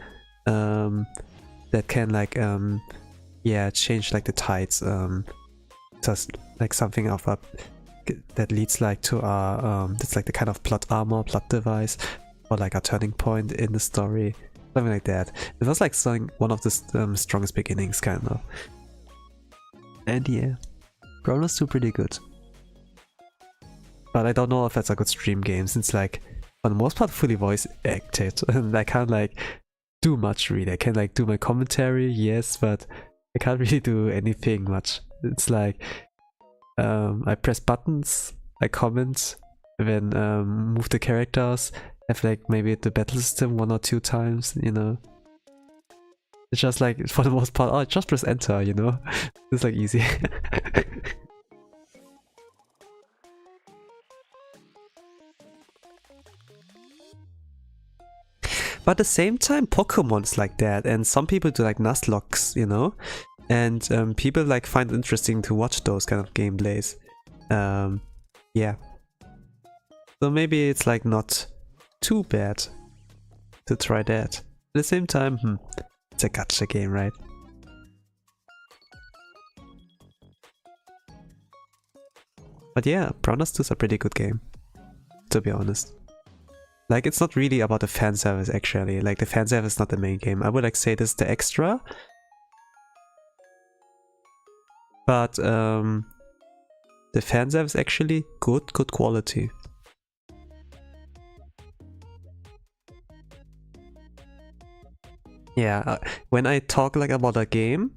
S1: that can like yeah, change like the tides, just like something of a that leads like to a that's like the kind of plot armor, plot device, or like a turning point in the story, something like that. It was like one of the strongest beginnings, kind of. And yeah, Browners 2 pretty good. But I don't know if that's a good stream game, since like for the most part fully voice acted, and I can't like do much really. I can like do my commentary, yes, but I can't really do anything much. It's like I press buttons, I comment, then move the characters, have like maybe the battle system 1 or 2 times, you know. It's just like, for the most part, oh, just press enter, you know. It's like easy. But at the same time, Pokemon's like that, and some people do like Nuzlocks, you know, and people like find it interesting to watch those kind of gameplays. Yeah. So maybe it's like not too bad to try that. At the same time, it's a gacha game, right? But yeah, Browners 2 is a pretty good game, to be honest. Like, it's not really about the fan service, actually. Like, the fan service is not the main game. I would like say this is the extra. But the fan service actually good quality. Yeah, when I talk like about a game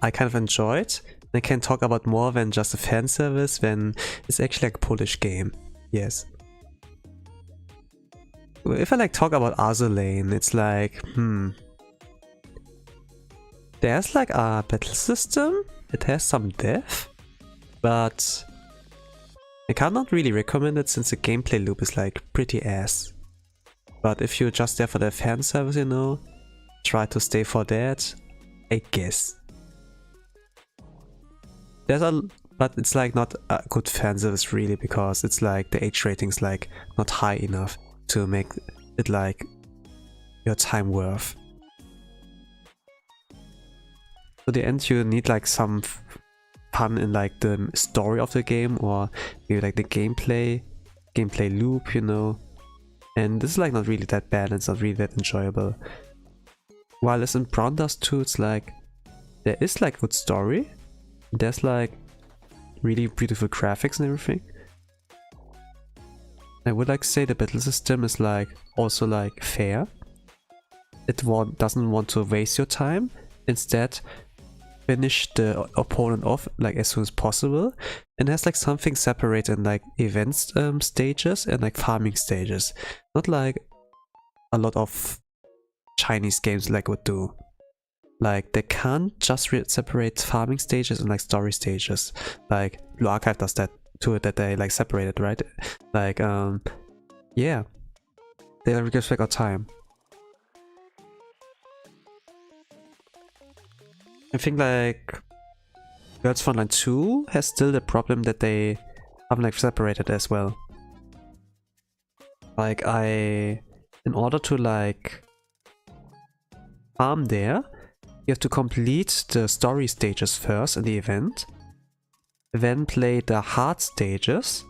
S1: I kind of enjoy it, I can talk about more than just a fan service when it's actually like a Polish game. Yes. If I like talk about Azulane, it's like, there's like a battle system, it has some depth, but I cannot really recommend it since the gameplay loop is like pretty ass. But if you're just there for the fan service, you know, try to stay for that, I guess. But it's like not a good fan service really, because it's like the age rating's like not high enough to make it like your time worth. So the end you need like some fun in like the story of the game, or maybe like the gameplay loop, you know. And this is like not really that bad, and it's not really that enjoyable. While as in Browners 2, it's like there is like good story, there's like really beautiful graphics and everything. I would like say the battle system is like also like fair. It doesn't want to waste your time. Instead, finish the opponent off like as soon as possible, and has like something separate in like events stages and like farming stages. Not like a lot of Chinese games like would do. Like they can't just separate farming stages and like story stages. Like Blue Archive does that too, that they like separated, right? Like yeah, they like respect our time. I think like Girls Frontline 2 has still the problem that they haven't like separated as well. Like in order to like farm there, you have to complete the story stages first in the event, then play the hard stages,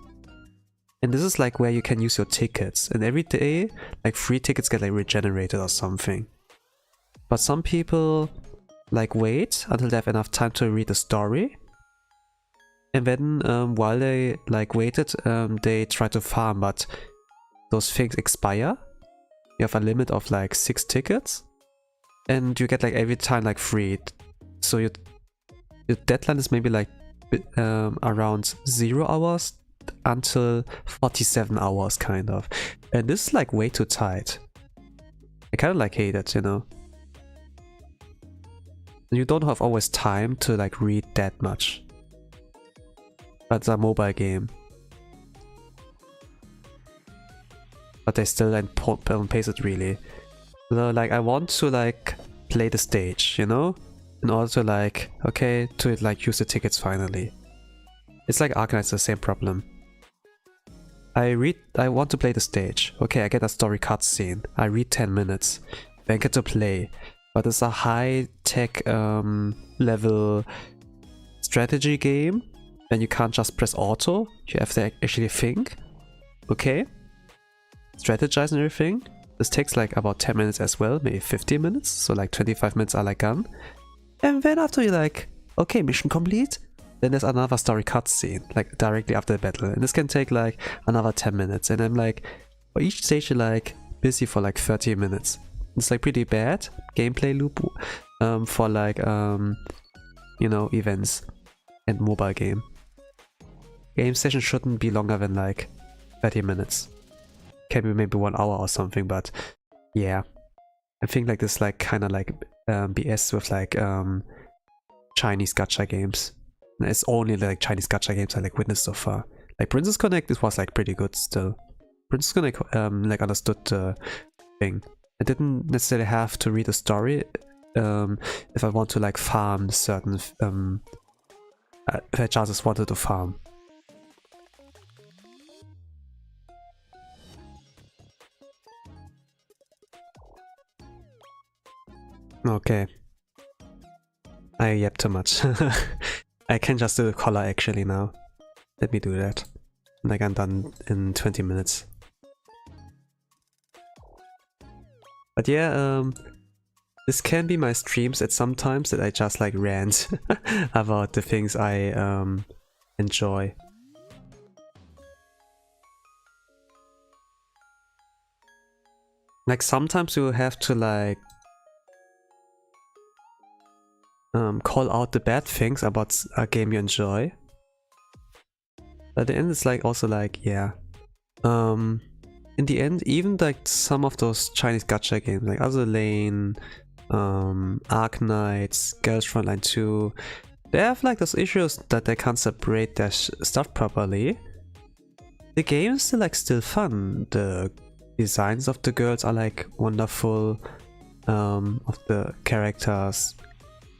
S1: and this is like where you can use your tickets, and every day like 3 tickets get like regenerated or something. But some people like wait until they have enough time to read the story, and then while they like waited, they try to farm, but those things expire. You have a limit of like 6 tickets, and you get like every time like free. So your deadline is maybe like around 0 hours until 47 hours kind of, and this is like way too tight. I kind of like hate it, you know. You don't have always time to like read that much. But it's a mobile game. But they still like pace it really. So like I want to like play the stage, you know? In order to like, okay, to like use the tickets finally. It's like Arknight, it's the same problem. I want to play the stage. Okay, I get a story cutscene. I read 10 minutes. Then get to play. But it's a high-tech level strategy game, and you can't just press auto. You have to actually think. Okay? Strategize and everything. This takes like about 10 minutes as well, maybe 15 minutes. So like 25 minutes are like gone. And then after you're like, okay, mission complete. Then there's another story cutscene, like directly after the battle. And this can take like another 10 minutes. And I'm like, for each stage you're like busy for like 30 minutes. It's like pretty bad gameplay loop for like you know, events and mobile game. Game session shouldn't be longer than like 30 minutes. Can be maybe 1 hour or something, but yeah. I think like this like kind of like BS with like Chinese gacha games. And it's only like Chinese gacha games I like witnessed so far. Like Princess Connect, this was like pretty good still. Princess Connect like understood the thing. I didn't necessarily have to read a story if I want to like farm certain if I just wanted to farm. Okay. I yapped too much. I can just do the color actually now. Let me do that. Like I'm done in 20 minutes. But yeah, this can be my streams at some times that I just like rant about the things I enjoy. Like sometimes you have to like call out the bad things about a game you enjoy. But at the end it's like also like, yeah. In the end, even like some of those Chinese gacha games like Other Lane, Arknight, Girls Frontline 2, they have like those issues that they can't separate their stuff properly. The game is still like still fun. The designs of the girls are like wonderful, of the characters.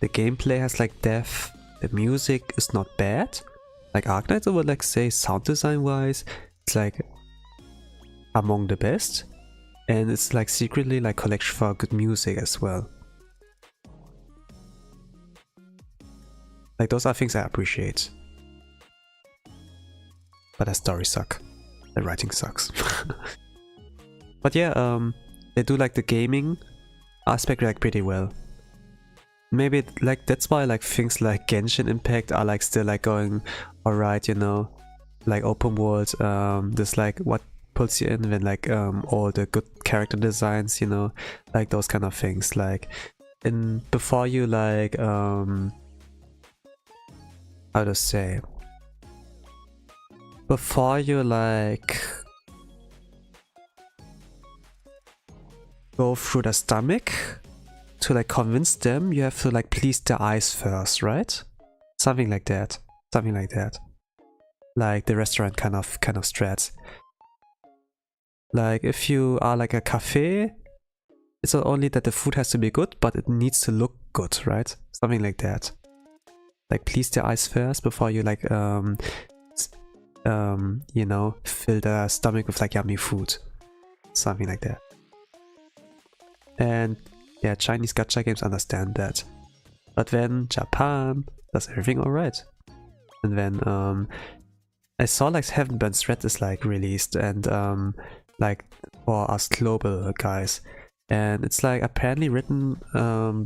S1: The gameplay has like depth. The music is not bad. Like Arknight, I would like say sound design wise, it's like among the best, and it's like secretly like collection for good music as well. Like those are things I appreciate. But the stories suck. The writing sucks. But yeah, they do like the gaming aspect like pretty well. Maybe like that's why like things like Genshin Impact are like still like going alright, you know, like open world. There's like what pulls you in when like all the good character designs, you know, like those kind of things. Like before you like how to say, before you like go through the stomach to like convince them, you have to like please their eyes first, right? Something like that. Something like that. Like the restaurant kind of strats. Like if you are like a cafe, it's not only that the food has to be good, but it needs to look good, right? Something like that. Like please their eyes first before you like you know, fill the stomach with like yummy food. Something like that. And yeah, Chinese gacha games understand that. But then Japan does everything alright. And then I saw like Heaven Burns Red is like released, and like for us global guys. And it's like apparently written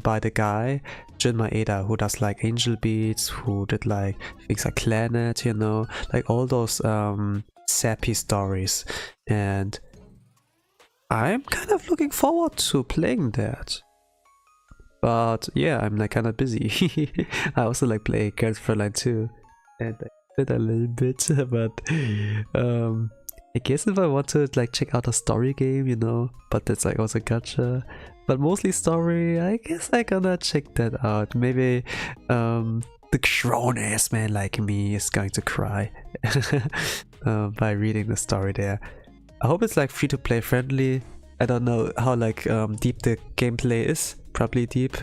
S1: by the guy Jun Maeda, who does like Angel Beats, who did like things like Planet, you know, like all those sappy stories. And I'm kind of looking forward to playing that. But yeah, I'm like kind of busy. I also like play Girls Frontline too, and I did a little bit, but I guess if I want to like check out a story game, you know, but that's like also gacha, but mostly story, I guess I gonna check that out. Maybe the grown-ass man like me is going to cry by reading the story there. I hope it's like free-to-play friendly. I don't know how like deep the gameplay is. Probably deep.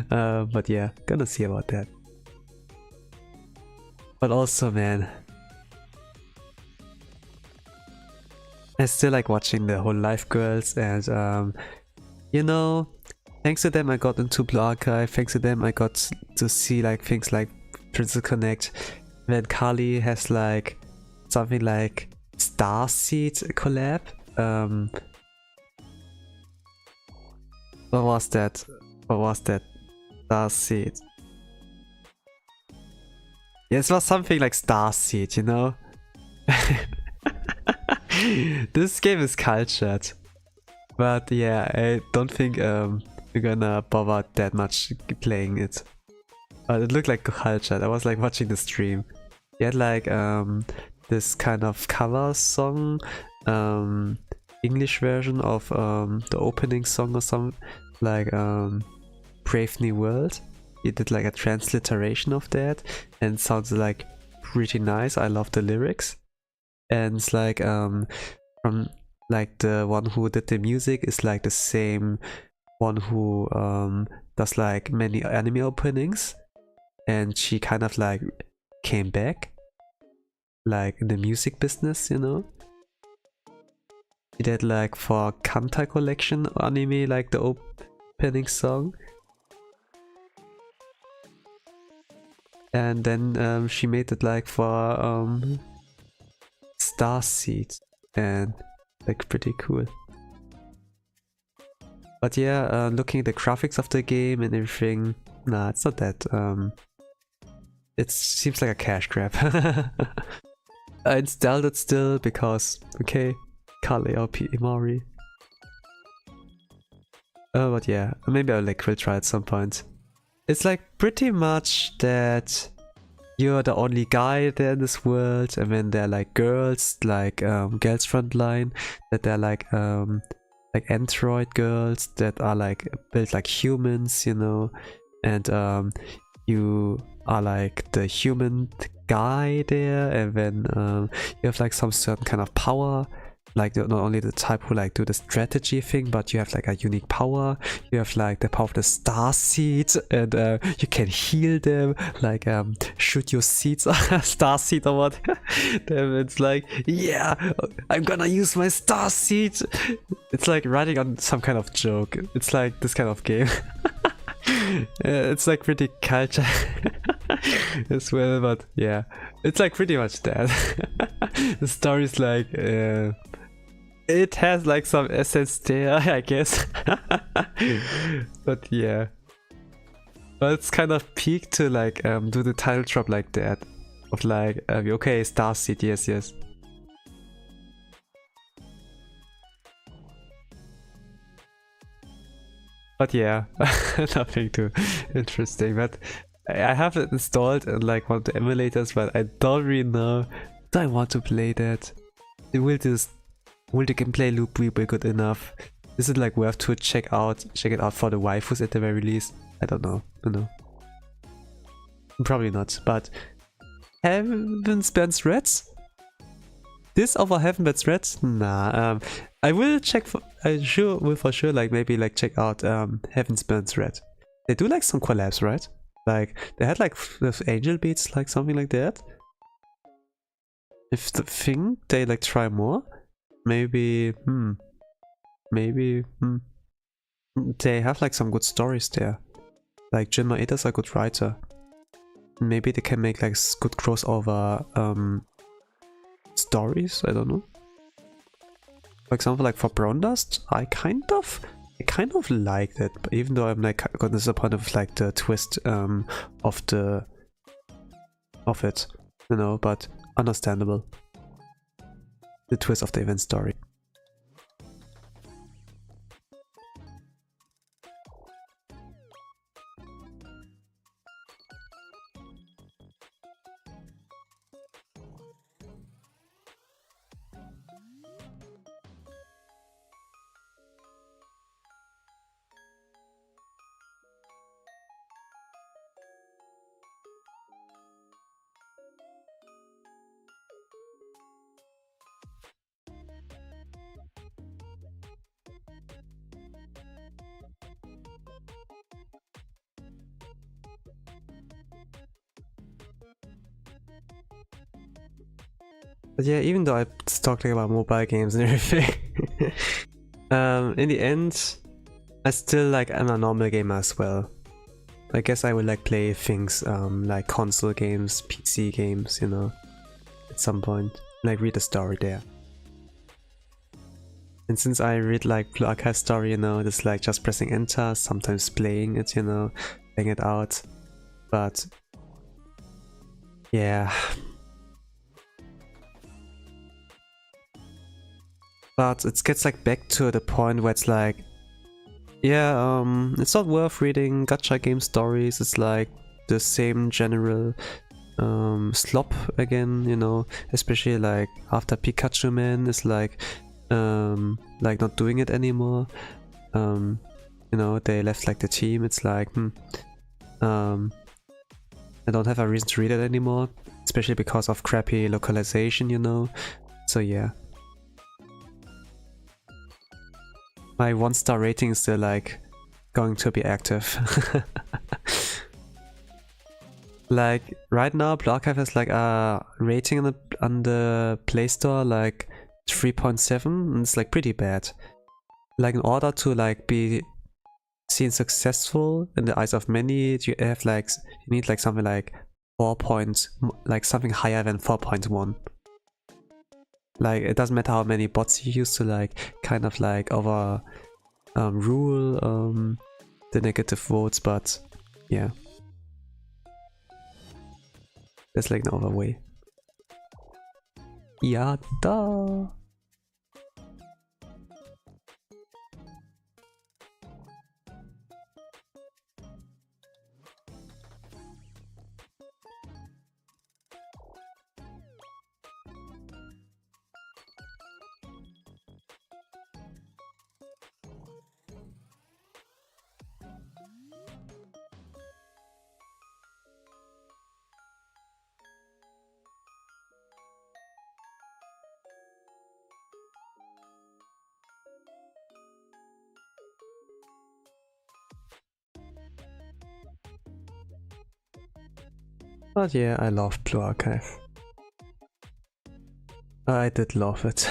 S1: But yeah, gonna see about that. But also, man, I still like watching the Hololive girls, and you know, thanks to them I got into Blue Archive. Thanks to them I got to see like things like Princess Connect. Then Kali has like something like Starseed collab. What was that? What was that? Starseed. Yeah, it was something like Starseed, you know? This game is cultured. But yeah, I don't think we're gonna bother that much playing it. But it looked like cultured. I was like watching the stream. He had like this kind of cover song, English version of the opening song or something, like Brave New World. He did like a transliteration of that, and it sounds like pretty nice. I love the lyrics, and it's like from like the one who did the music is like the same one who does like many anime openings, and she kind of like came back like in the music business, you know. He did like for Kanta collection anime like the opening song, and then she made it like for Starseed, and like pretty cool. But yeah, looking at the graphics of the game and everything, nah, it's not that. It seems like a cash grab. I installed it still because, okay, Kale or Imari. But yeah, maybe I'll like will try at some point. It's like pretty much that you're the only guy there in this world, and then there are like girls, like Girls Frontline, that they're like android girls that are like built like humans, you know, and you are like the human guy there, and then you have like some certain kind of power, like not only the type who like do the strategy thing, but you have like a unique power. You have like the power of the star seeds, and you can heal them, like shoot your seeds star seed or what. Then it's like, yeah, I'm gonna use my star seed. It's like writing on some kind of joke. It's like this kind of game. It's like pretty culture as well, but yeah, it's like pretty much that. The story is like it has like some essence there, I guess. But yeah, but it's kind of peak to like do the title drop like that, of like okay, Starseed, yes. But yeah, nothing too interesting. But I have it installed in like one of the emulators, but I don't really know. Do I want to play that? Will the gameplay loop be good enough? Is it like worth to check it out for the waifus at the very least? I don't know. Probably not. But Heaven Spans Threads? This over Heaven Spans Threads? Nah. I will check for. I will for sure like maybe like check out Heaven Spans Thread. They do like some collabs, right? Like they had like with Angel Beats, like something like that. If the thing they like try more, maybe they have like some good stories there. Like Jin Maeda's a good writer. Maybe they can make like good crossover stories. I don't know. For example, like for Brown Dust, I kind of liked it, but even though I'm like got disappointed with like the twist of it, you know, but understandable. The twist of the event story. But yeah, even though I talked like about mobile games and everything, in the end, I still like am a normal gamer as well. I guess I would like play things like console games, PC games, you know, at some point, like read a story there. And since I read like Blue Archive story, you know, it's like just pressing enter, sometimes playing it, you know, playing it out. But yeah. But it gets like back to the point where it's like, yeah, it's not worth reading gacha game stories. It's like the same general slop again, you know, especially like after Pikachu Man is like not doing it anymore. You know, they left like the team. It's like I don't have a reason to read it anymore, especially because of crappy localization, you know. So yeah. My 1-star rating is still like going to be active. Like right now, Blue Archive has like a rating on the Play Store like 3.7, and it's like pretty bad. Like in order to like be seen successful in the eyes of many, you have like you need like something like something higher than 4.1. Like it doesn't matter how many bots you use to like kind of like over rule the negative votes, but yeah, there's like no other way. Yeah, duh. But yeah, I love Blue Archive. I did love it.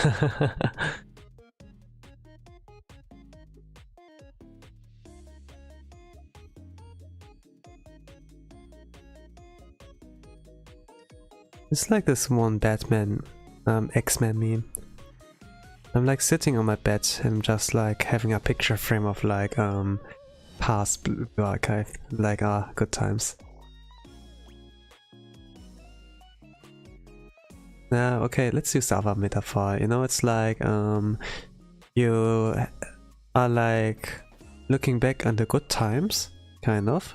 S1: It's like this one Batman X-Men meme. I'm like sitting on my bed and just like having a picture frame of like past Blue Archive. Like good times. Okay, let's use the other metaphor. You know, it's like you are like looking back on the good times, kind of.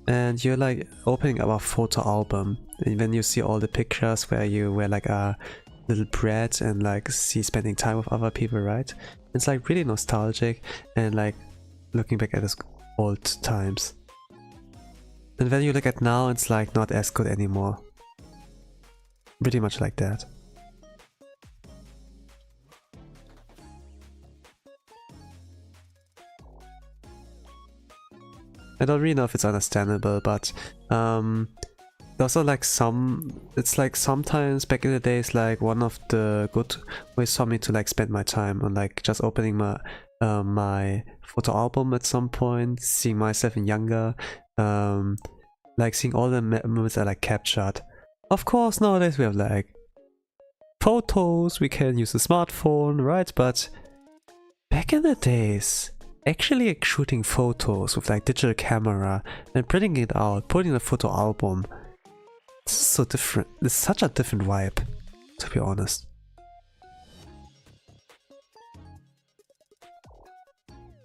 S1: And you're like opening up a photo album, and when you see all the pictures where you were like a little brat and like see spending time with other people, right? It's like really nostalgic and like looking back at those old times. And when you look at now, it's like not as good anymore. Pretty much like that. I don't really know if it's understandable, but also like it's like sometimes back in the days, like one of the good ways for me to like spend my time on like just opening my my photo album at some point, seeing myself in younger, like seeing all the moments I like captured. Of course nowadays we have like photos, we can use a smartphone, right? But back in the days, actually like, shooting photos with like digital camera and printing it out, putting in a photo album, it's so different. It's such a different vibe, to be honest.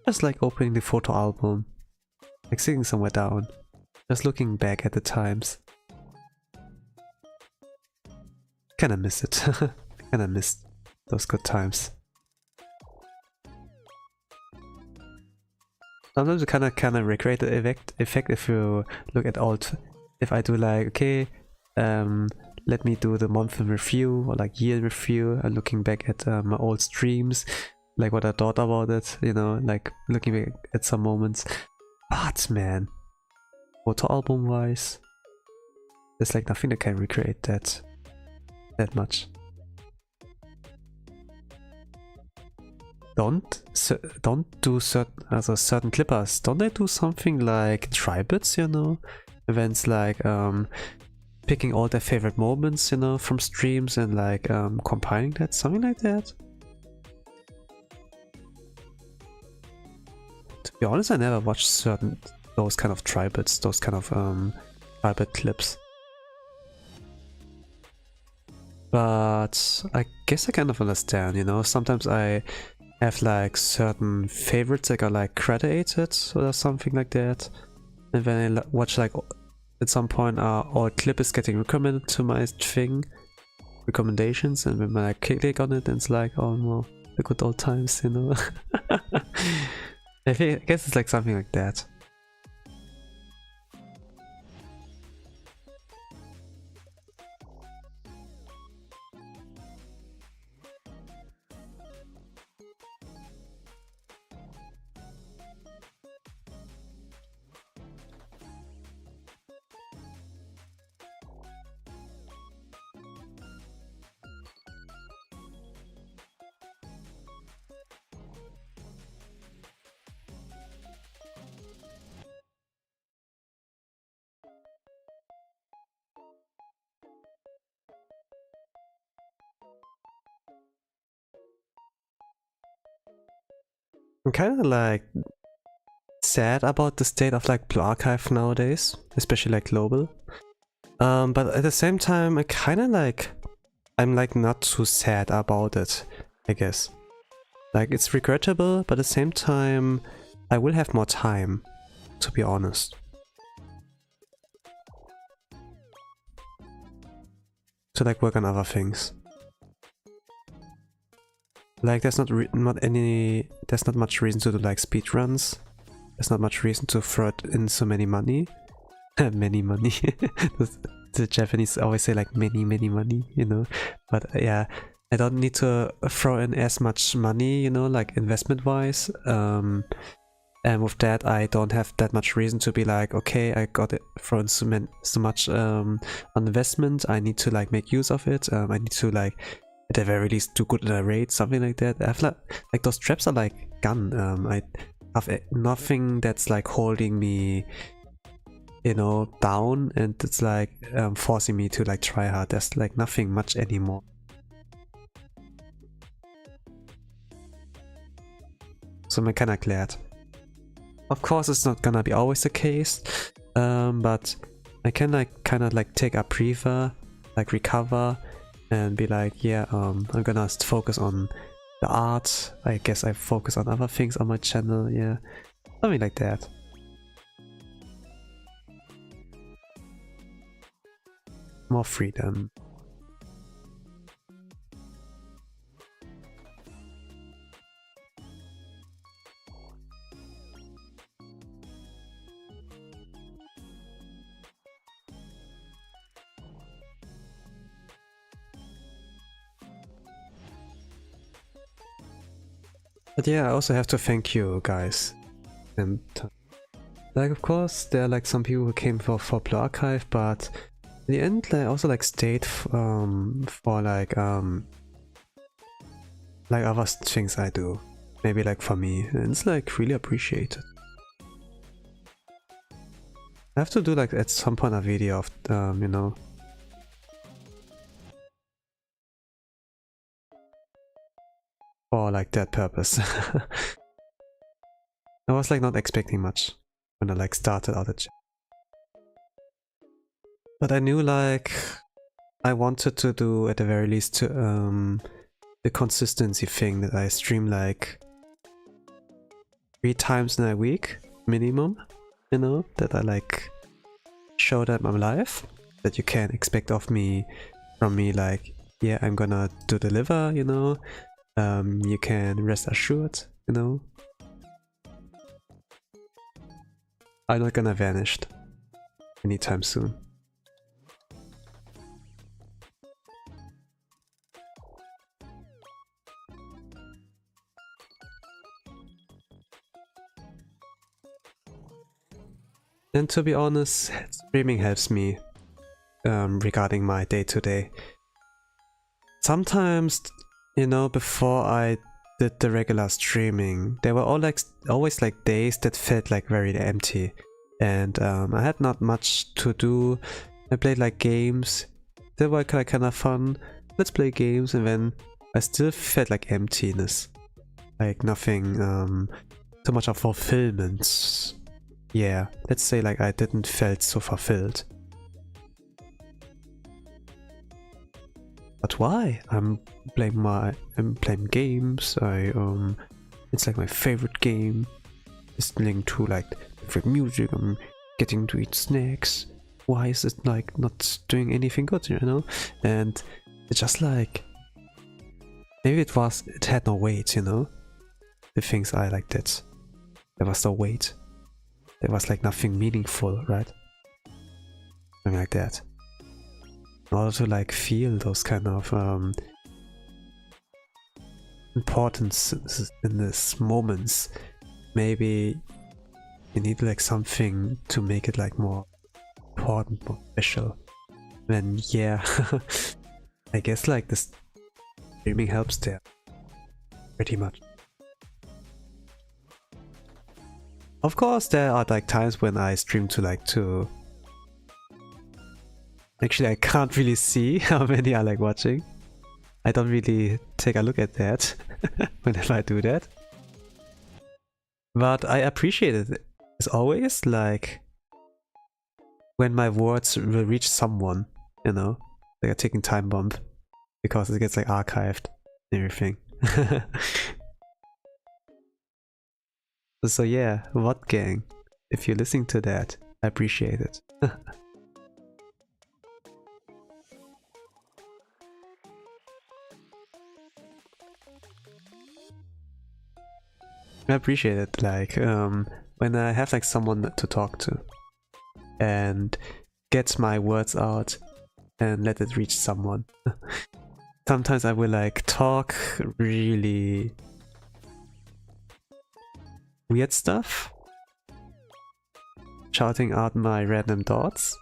S1: Just like opening the photo album, like sitting somewhere down, just looking back at the times. Kinda miss it. Kinda missed those good times. Sometimes you kinda recreate the effect if you look at old. If I do like, okay, let me do the month in review or like year review and looking back at my old streams, like what I thought about it, you know, like looking back at some moments. But man, photo album wise, there's like nothing that can recreate that much. Don't do certain clippers, don't they do something like tributes, you know, events like picking all their favorite moments, you know, from streams and like compiling that, something like that? To be honest, I never watched those kind of tributes, those kind of tribute clips. But I guess I kind of understand, you know, sometimes I have like certain favorites that are like credited or something like that, and when I watch like at some point or a clip is getting recommended to my thing, recommendations, and when I click on it, it's like, oh no, the good old times, you know. I guess it's like something like that. I'm kind of like sad about the state of like Blue Archive nowadays, especially like global. But at the same time, I kind of like, I'm like not too sad about it, I guess. Like it's regrettable, but at the same time, I will have more time, to be honest. To like work on other things. Like there's not much reason to do like speed runs. There's not much reason to throw in so many money. Many money. The Japanese always say like many money, you know. But yeah, I don't need to throw in as much money, you know, like investment wise. And with that, I don't have that much reason to be like, okay, I got it thrown so much on investment. I need to like make use of it. I need to like at the very least do good at a rate, something like that. I have like those traps are like gone. I have nothing that's like holding me, you know, down, and it's like forcing me to like try hard. There's like nothing much anymore. So I'm kinda glad. Of course it's not gonna be always the case, but I can like kinda like take a breather, like recover, and be like, yeah, I'm gonna focus on the art. I guess I focus on other things on my channel, yeah. Something like that. More freedom. But yeah, I also have to thank you guys. And like, of course, there are like some people who came for Blue Archive, but in the end, I also like stayed for like other things I do. Maybe like for me, and it's like really appreciated. I have to do like at some point a video of you know, for like that purpose. I was like not expecting much when I like started out the channel. But I knew like I wanted to do at the very least the consistency thing, that I stream like 3 times in a week minimum, you know, that I like show that I'm live, that you can expect of me, from me, like, yeah, I'm gonna deliver, you know, you can rest assured, you know. I'm not gonna vanish anytime soon. And to be honest, streaming helps me regarding my day-to-day. Sometimes, you know, before I did the regular streaming, there were always like days that felt like very empty, and I had not much to do. I played like games, they were kind of fun. Let's play games, and then I still felt like emptiness, like nothing, too much of fulfillment. Yeah, let's say like I didn't felt so fulfilled. But why? I'm playing games. It's like my favorite game. Listening to like favorite music. I'm getting to eat snacks. Why is it like not doing anything good, you know? And it's just like, maybe it had no weight, you know? The things I like did. There was no weight. There was like nothing meaningful, right? Something like that. In order to like feel those kind of importance in these moments, maybe you need like something to make it like more important, more special. Then yeah, I guess like this streaming helps there, pretty much. Of course, there are like times when I stream to like actually, I can't really see how many are like watching. I don't really take a look at that whenever I do that. But I appreciate it. It's always like when my words will reach someone, you know, like a ticking time bomb, because it gets like archived and everything. So yeah, what gang? If you're listening to that, I appreciate it. I appreciate it, like when I have like someone to talk to and get my words out and let it reach someone. Sometimes I will like talk really weird stuff, shouting out my random thoughts,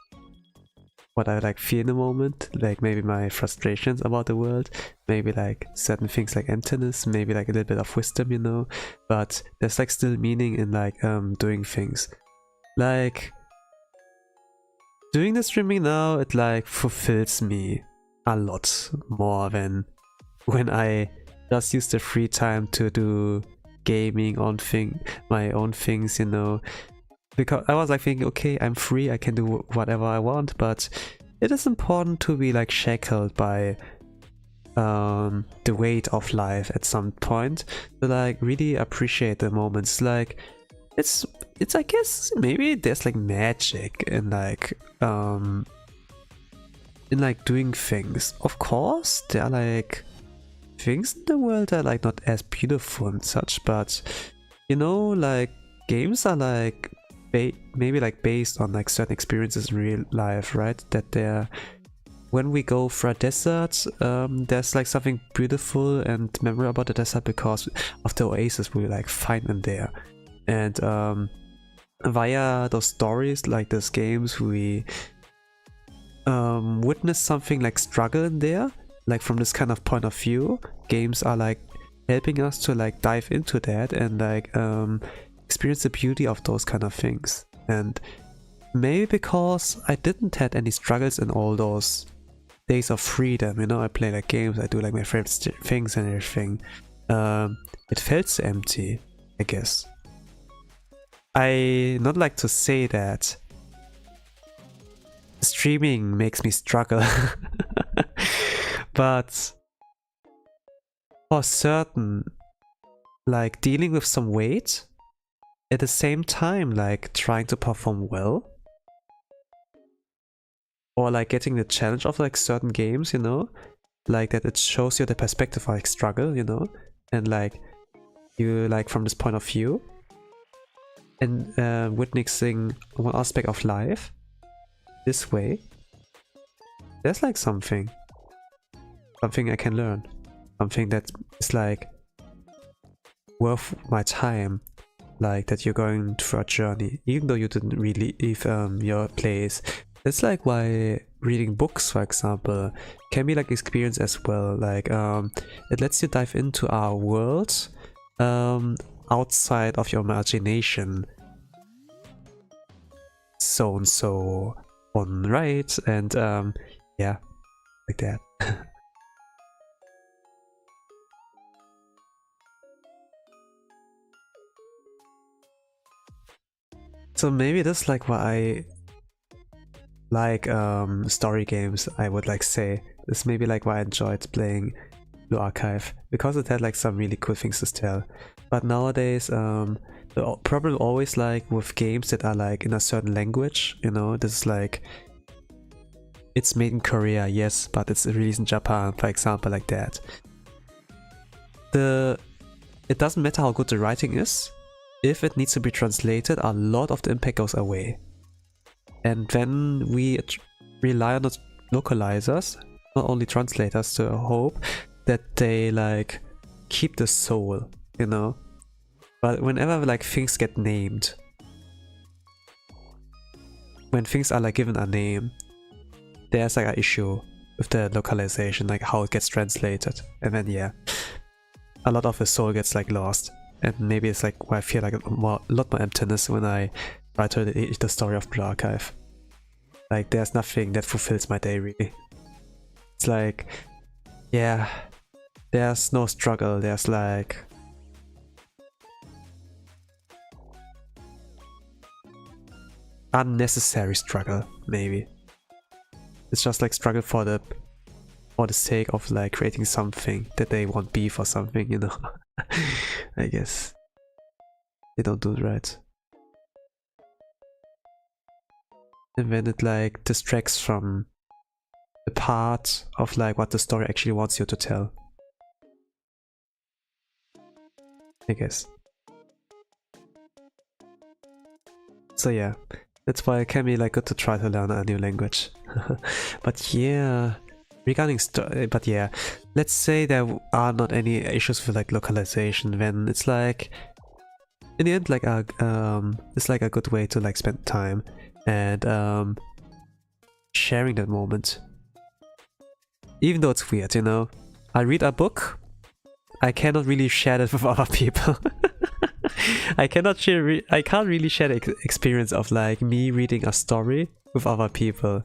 S1: what I like feel in the moment, like maybe my frustrations about the world, maybe like certain things like emptiness, maybe like a little bit of wisdom, you know, but there's like still meaning in like doing things. Like doing the streaming now, it like fulfills me a lot more than when I just use the free time to do gaming on my own things, you know, because I was like thinking, okay, I'm free, I can do whatever I want, but it is important to be like shackled by the weight of life at some point, to like really appreciate the moments. Like it's I guess maybe there's like magic in like doing things. Of course there are like things in the world that are like not as beautiful and such, but you know, like games are like maybe like based on like certain experiences in real life, right? That they're, when we go through a desert, there's like something beautiful and memorable about the desert because of the oasis we like find in there. And via those stories, like those games, we witness something like struggle in there. Like from this kind of point of view, games are like helping us to like dive into that and like experience the beauty of those kind of things. And maybe because I didn't had any struggles in all those days of freedom, you know, I play like games, I do like my favorite things and everything, it felt so empty, I guess. I not like to say that streaming makes me struggle, but for certain, like dealing with some weight, at the same time like trying to perform well, or like getting the challenge of like certain games, you know, like that it shows you the perspective of like struggle, you know, and like you like from this point of view, and witnessing one aspect of life this way, there's like something I can learn, something that is like worth my time, like that you're going through a journey, even though you didn't really leave your place. It's like why reading books, for example, can be like experience as well. Like it lets you dive into our world outside of your imagination. So and so on, right? And yeah, like that. So maybe that's like why I like story games, I would like say. This maybe like why I enjoyed playing Blue Archive, because it had like some really cool things to tell. But nowadays the problem always like with games that are like in a certain language, you know, this is like, it's made in Korea, yes, but it's released in Japan, for example, like that. It doesn't matter how good the writing is, if it needs to be translated, a lot of the impact goes away. And when we rely on the localizers, not only translators, to hope that they like keep the soul, you know. But whenever like things get named, when things are like given a name, there's like an issue with the localization, like how it gets translated, and then yeah, a lot of the soul gets like lost. And maybe it's like why I feel like a lot more emptiness when I write the story of Blue Archive. Like there's nothing that fulfills my day really. It's like, yeah, there's no struggle, there's like unnecessary struggle, maybe. It's just like struggle for the sake of like creating something that they want beef or something, you know. I guess they don't do it right. And when it like distracts from the part of like what the story actually wants you to tell, I guess. So yeah, that's why it can be like good to try to learn a new language. But yeah, regarding but yeah, let's say there are not any issues with like localization, then it's like in the end like it's like a good way to like spend time and sharing that moment. Even though it's weird, you know. I read a book, I cannot really share that with other people. I can't really share the experience of like me reading a story with other people.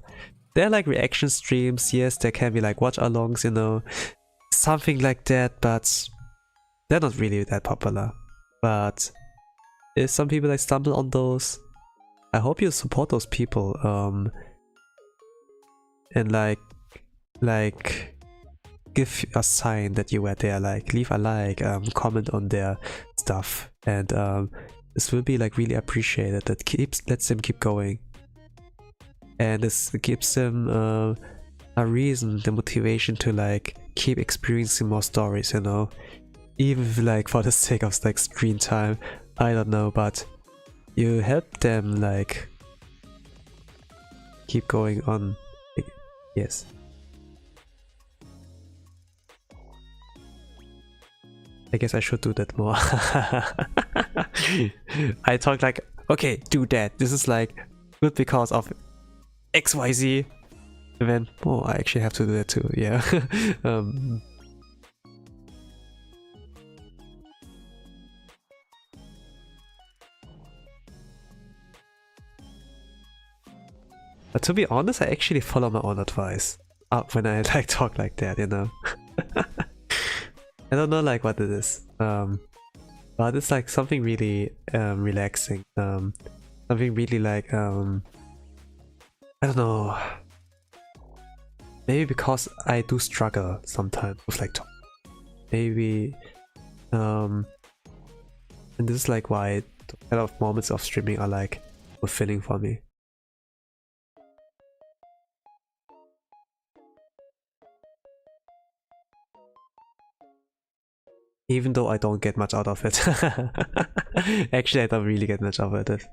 S1: There are like reaction streams, yes, there can be like watch-alongs, you know, something like that, but they're not really that popular. But if some people like stumble on those, I hope you support those people, and like give a sign that you were there, like leave a like, comment on their stuff, and this will be like really appreciated. That lets them keep going, and this gives them a reason, the motivation to like keep experiencing more stories, you know, even if, like for the sake of like screen time, I don't know, but you help them like keep going on. Yes. I guess I should do that more. I talk like, okay, do that. This is like good because of XYZ. And then, oh, I actually have to do that too, yeah. But to be honest, I actually follow my own advice when I like talk like that, you know. I don't know like what it is, but it's like something really relaxing, something really like I don't know. Maybe because I do struggle sometimes with like talk. Maybe and this is like why the kind of moments of streaming are like fulfilling for me. Even though I don't get much out of it. Actually, I don't really get much out of it.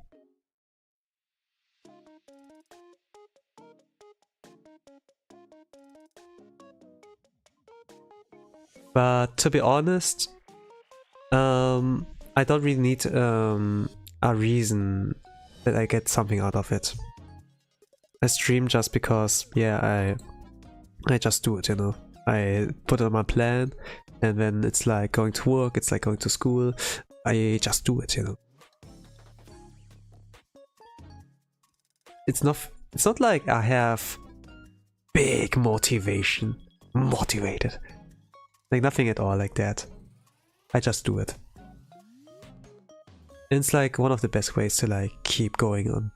S1: But to be honest, I don't really need a reason that I get something out of it. I stream just because, yeah, I just do it, you know. I put on my plan, and then it's like going to work, it's like going to school. I just do it, you know. It's not like I have big motivated. Like nothing at all like that. I just do it. And it's like one of the best ways to like keep going on.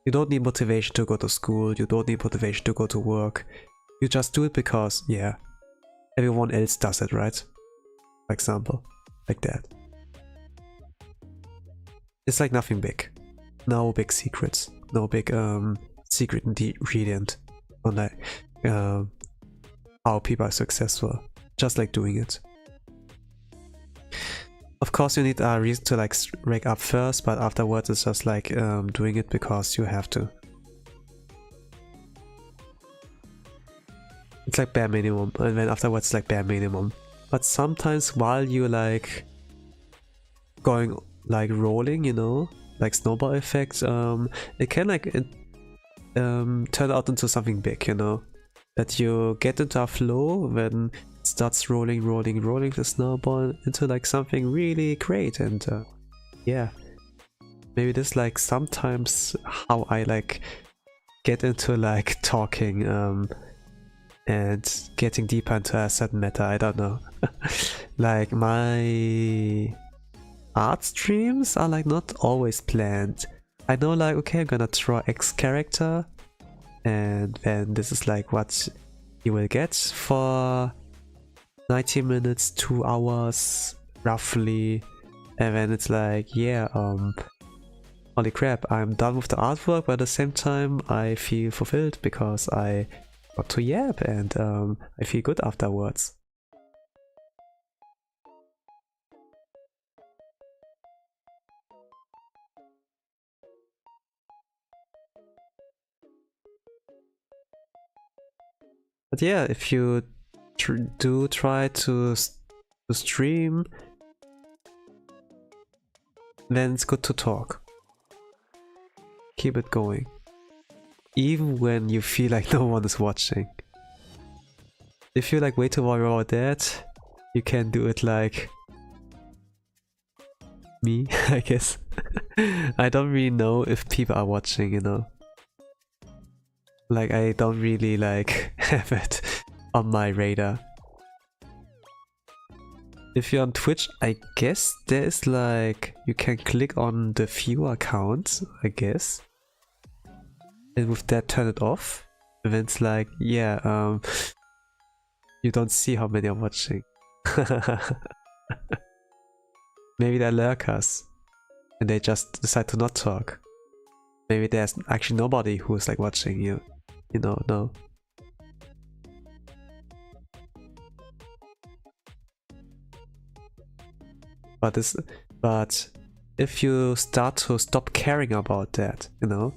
S1: You don't need motivation to go to school, you don't need motivation to go to work. You just do it because, yeah, everyone else does it, right? For example, like that. It's like nothing big. No big secrets. No big secret ingredient on like how people are successful. Just like doing it. Of course you need a reason to like rank up first, but afterwards it's just like doing it because you have to. It's like bare minimum, and then afterwards it's like bare minimum. But sometimes while you like going like rolling, you know, like snowball effect, it can like turn out into something big, you know, that you get into a flow when it starts rolling the snowball into like something really great. And yeah, maybe this like sometimes how I like get into like talking and getting deeper into a certain matter. I don't know. Like my art streams are like not always planned. I know like, okay, I'm gonna draw X character, and then this is like what you will get for 90 minutes, 2 hours roughly. And then it's like, yeah, holy crap, I'm done with the artwork, but at the same time I feel fulfilled because I got to yap, and I feel good afterwards. But yeah, if you do try to stream, then it's good to talk. Keep it going. Even when you feel like no one is watching. If you like way too worried about that, you can do it like me, I guess. I don't really know if people are watching, you know. Like I don't really like have it on my radar. If you're on Twitch, I guess there's like, you can click on the viewer account, I guess. And with that turn it off. And then it's like, yeah, You don't see how many are watching. Maybe they're lurkers and they just decide to not talk. Maybe there's actually nobody who's like watching you. You know, no. But if you start to stop caring about that, you know,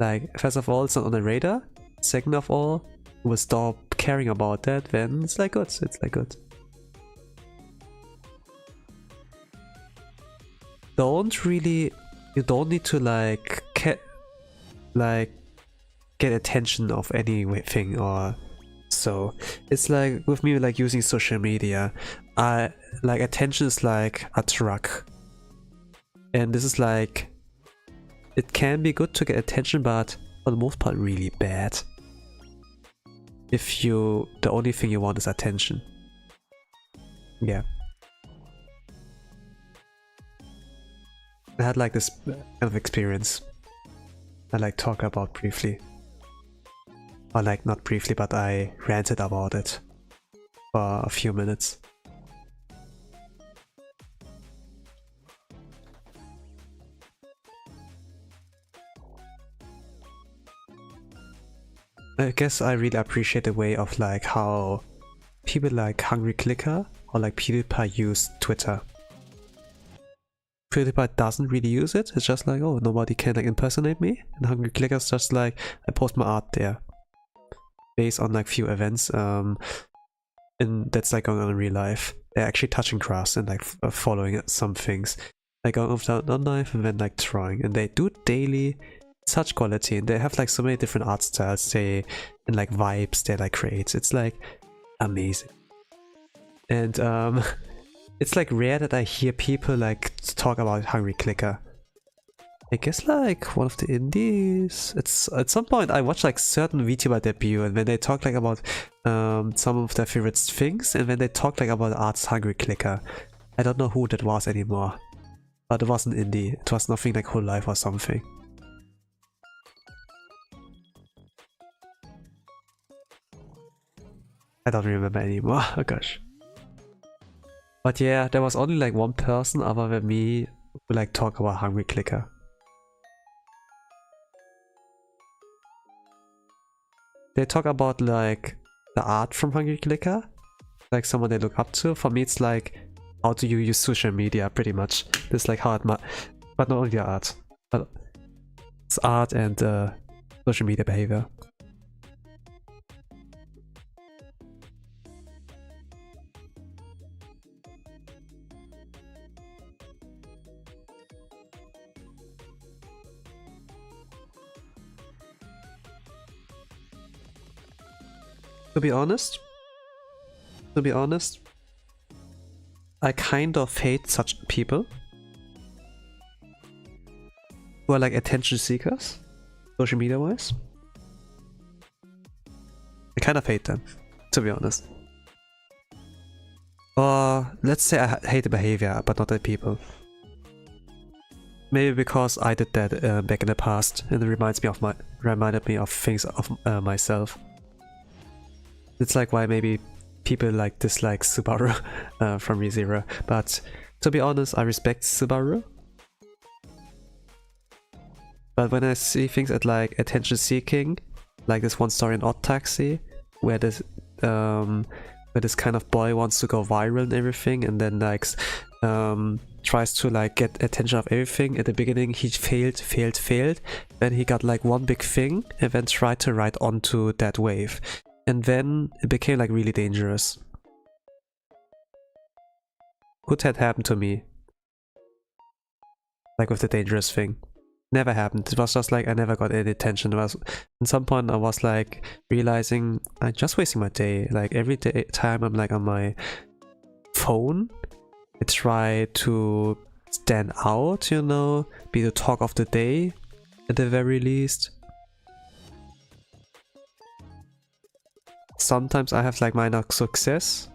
S1: like first of all, it's not on the radar. Second of all, you will stop caring about that. Then it's like good. It's like good. You don't need to like get attention of anything or so. It's like with me, like using social media, like attention is like a drug, and this is like, it can be good to get attention, but for the most part really bad if the only thing you want is attention. Yeah. I had like this kind of experience I like talk about briefly. Or like not briefly, but I ranted about it for a few minutes. I guess I really appreciate the way of like how people like Hungry Clicker or like PewDiePie use Twitter. PewDiePie doesn't really use it. It's just like, oh, nobody can like impersonate me. And Hungry Clicker's just like, I post my art there, based on like few events. And that's like going on in real life. They're actually touching grass and like following some things, like going off down on knife and then like trying. And they do it daily, such quality, and they have like so many different art styles and like vibes they like create. It's like amazing. And it's like rare that I hear people like talk about Hungry Clicker. I guess like one of the indies. It's at some point I watch like certain VTuber debut, and when they talk like about some of their favorite things, and when they talk like about art's Hungry Clicker. I don't know who that was anymore, but it was an indie. It was nothing like Hololive or something. I don't remember anymore. Oh gosh. But yeah, there was only like one person other than me who like talk about Hungry Clicker. They talk about like the art from Hungry Clicker, like someone they look up to. For me, it's like, how do you use social media, pretty much. It's like how it but not only the art, but it's art and social media behavior. To be honest, I kind of hate such people who are like attention seekers, social media wise. I kind of hate them, to be honest. Or let's say I hate the behavior, but not the people. Maybe because I did that back in the past, and it reminded me of things of myself. It's like why maybe people like dislike Subaru from ReZero, but to be honest, I respect Subaru. But when I see things at like attention seeking, like this one story in Odd Taxi, where this kind of boy wants to go viral and everything, and then like tries to like get attention of everything. At the beginning he failed, then he got like one big thing and then tried to ride onto that wave. And then it became like really dangerous. Could that happen to me? Like with the dangerous thing. Never happened. It was just like I never got any attention. It was at some point I was like realizing I'm just wasting my day. Like every time I'm like on my phone, I try to stand out, you know, be the talk of the day at the very least. Sometimes I have like minor success.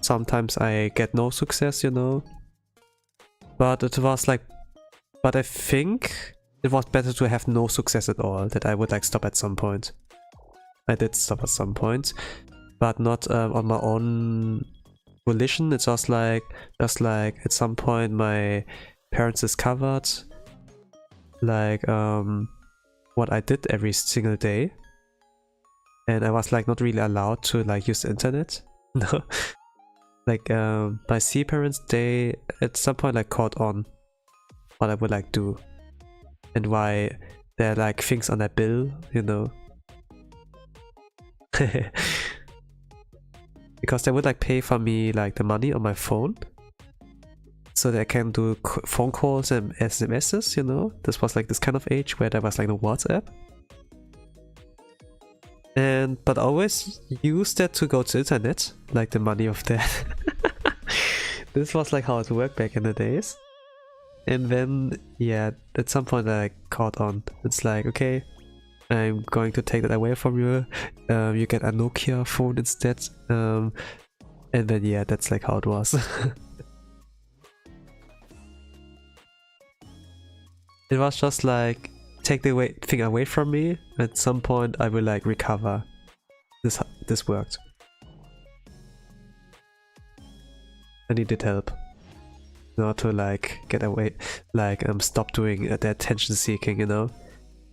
S1: Sometimes I get no success, you know. But it was like, but I think it was better to have no success at all, that I would like stop at some point. I did stop at some point. but not on my own volition. It's just like at some point my parents discovered like what I did every single day, and I was like not really allowed to like use the internet. No, like my C parents, they at some point like caught on what I would like do and why there are like things on their bill, you know. Because they would like pay for me like the money on my phone so that I can do phone calls and SMSs, you know. This was like this kind of age where there was like no WhatsApp. But I always used that to go to internet, like the money of that. This was like how it worked back in the days. And then, yeah, at some point I caught on. It's like, okay, I'm going to take that away from you. You get a Nokia phone instead. And then, yeah, that's like how it was. It was just like, take the thing away from me. At some point I will like recover. This worked. I needed help. Not to like get away, like stop doing the attention seeking, you know.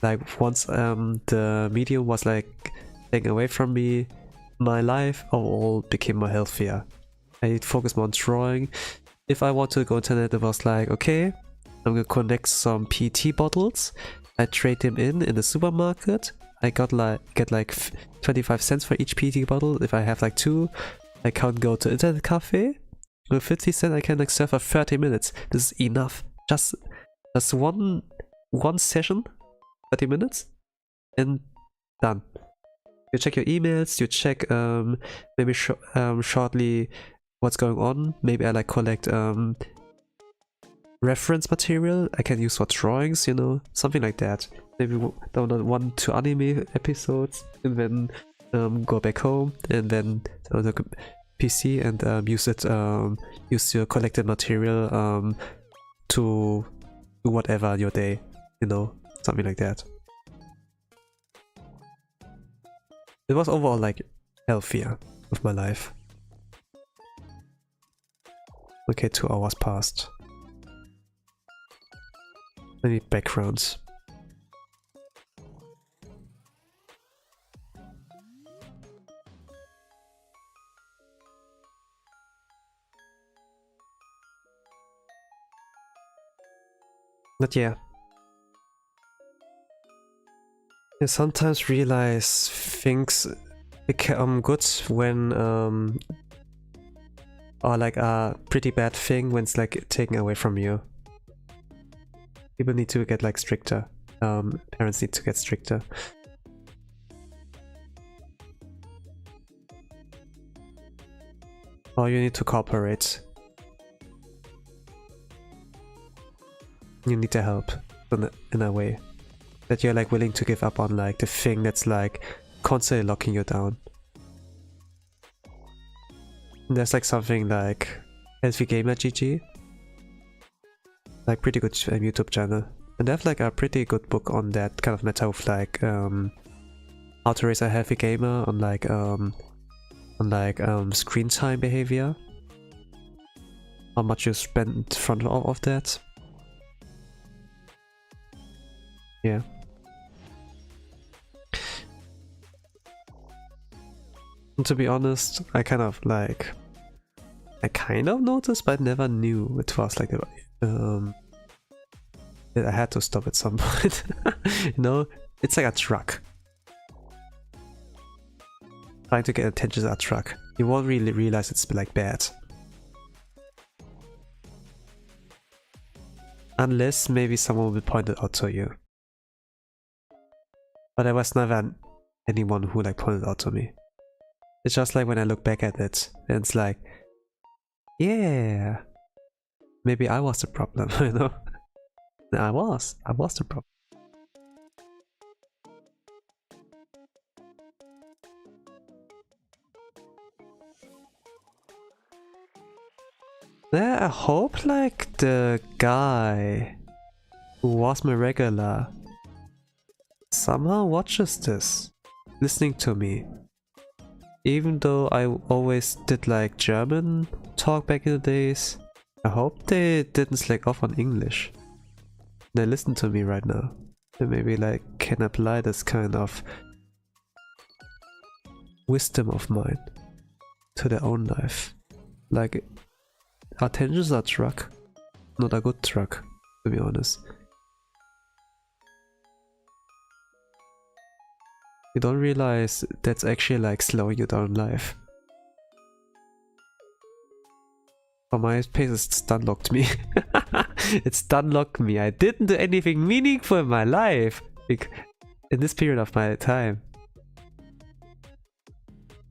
S1: Like once the medium was like taken away from me, my life overall became more healthier. I focused more on drawing. If I want to go internet, it was like, okay, I'm gonna connect some PET bottles. I trade them in the supermarket. I get like 25 cents for each PET bottle. If I have like 2, I can go to internet cafe. With 50 cents I can like surf for 30 minutes. This is enough. Just one session, 30 minutes, and done. You check your emails, you check maybe shortly what's going on. Maybe I like collect reference material I can use for drawings, you know, something like that. Maybe download 1-2 anime episodes and then go back home and then download the PC and use your collected material to do whatever your day, you know, something like that. It was overall like healthier with my life. Okay, 2 hours passed. I need backgrounds. Not yet. I sometimes realize things become good when or like a pretty bad thing when it's like taken away from you. People need to get like stricter. Parents need to get stricter. Or you need to cooperate. You need the help in a way that you're like willing to give up on like the thing that's like constantly locking you down. And there's like something like Healthy Gamer GG, like pretty good YouTube channel, and they have like a pretty good book on that kind of matter of like how to raise a healthy gamer on like screen time behavior, how much you spend in front of that. Yeah. And to be honest, I kind of noticed, but I never knew it was like that I had to stop at some point. You know, it's like a truck. Trying to get attention to a truck. You won't really realize it's like bad. Unless maybe someone will point it out to you. But there was never anyone who like pointed it out to me. It's just like when I look back at it, and it's like, yeah, maybe I was the problem, you know? I was the problem. Yeah, I hope like the guy who was my regular somehow watches this, listening to me. even though I always did like German talk back in the days, I hope they didn't slack off on English. They listen to me right now. They maybe like can apply this kind of wisdom of mine to their own life. Like, attention's a drug, not a good drug, to be honest. You don't realize that's actually like slowing you down in life. For my pace, it stunlocked me. It stunlocked me. I didn't do anything meaningful in my life in this period of my time.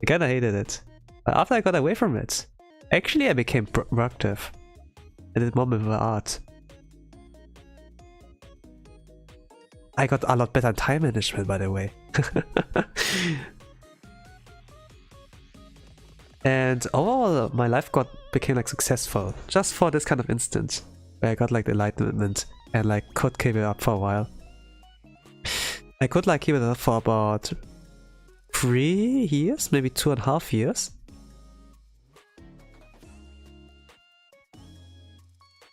S1: I kinda hated it. But after I got away from it, actually I became productive. I did more with art. I got a lot better time management, by the way. And overall, my life became like successful just for this kind of instance, where I got like the enlightenment and like could keep it up for a while. I could like keep it up for about 3 years, maybe 2.5 years.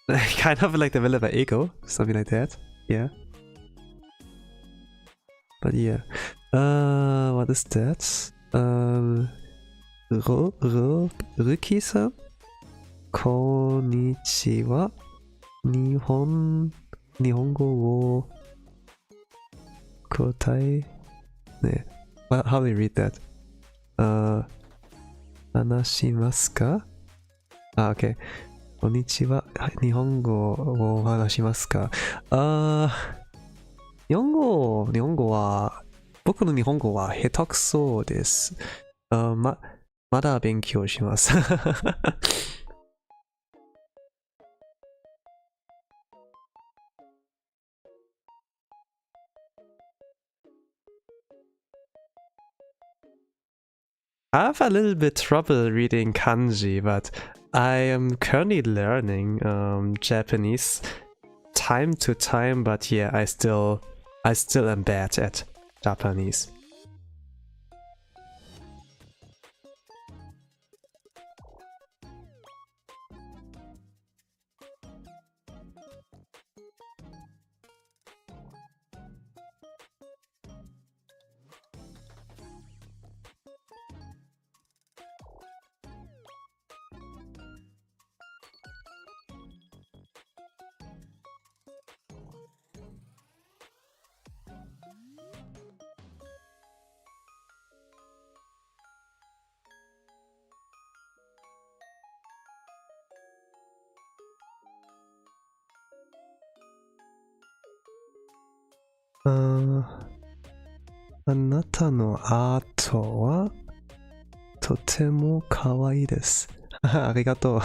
S1: I kind of like develop an ego, something like that. Yeah. But yeah. What is that? Ruki-san? Konnichiwa. Nihongo wo kotai. Ne. How do you read that? Hanashimasu ka? Ah, okay. Konnichiwa. Nihongo wo hanashimasu ka? 日本語は、僕の日本語は下手くそです。まだ勉強します。I have a little bit trouble reading kanji, but I am currently learning Japanese time to time, but yeah, I still am bad at Japanese. "あなたのアートはとても可愛いです。ありがとう。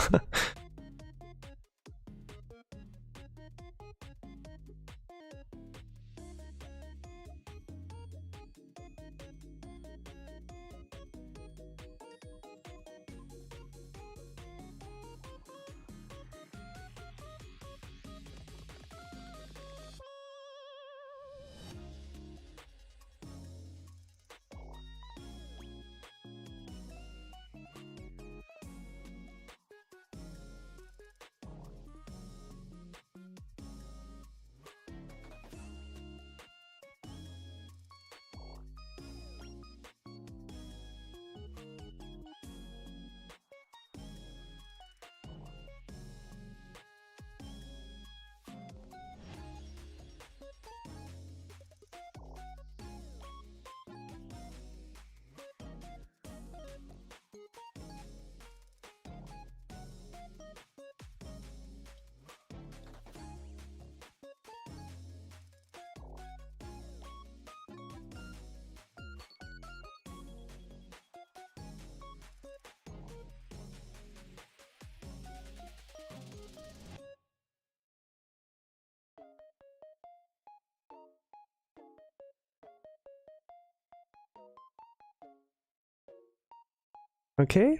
S1: Okay.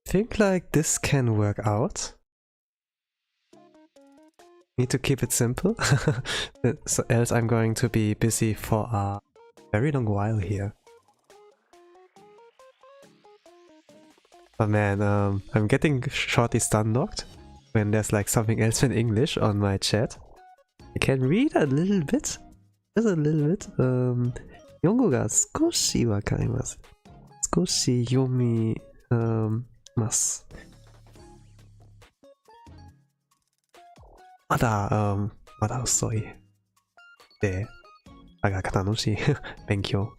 S1: Think like this can work out. Need to keep it simple, so else I'm going to be busy for a very long while here. Oh man, I'm getting shortly stunlocked when there's like something else in English on my chat. I can read a little bit. Just a little bit. 日本語が少しわかります。少し読みます。まだ遅い。で、だが楽しい勉強。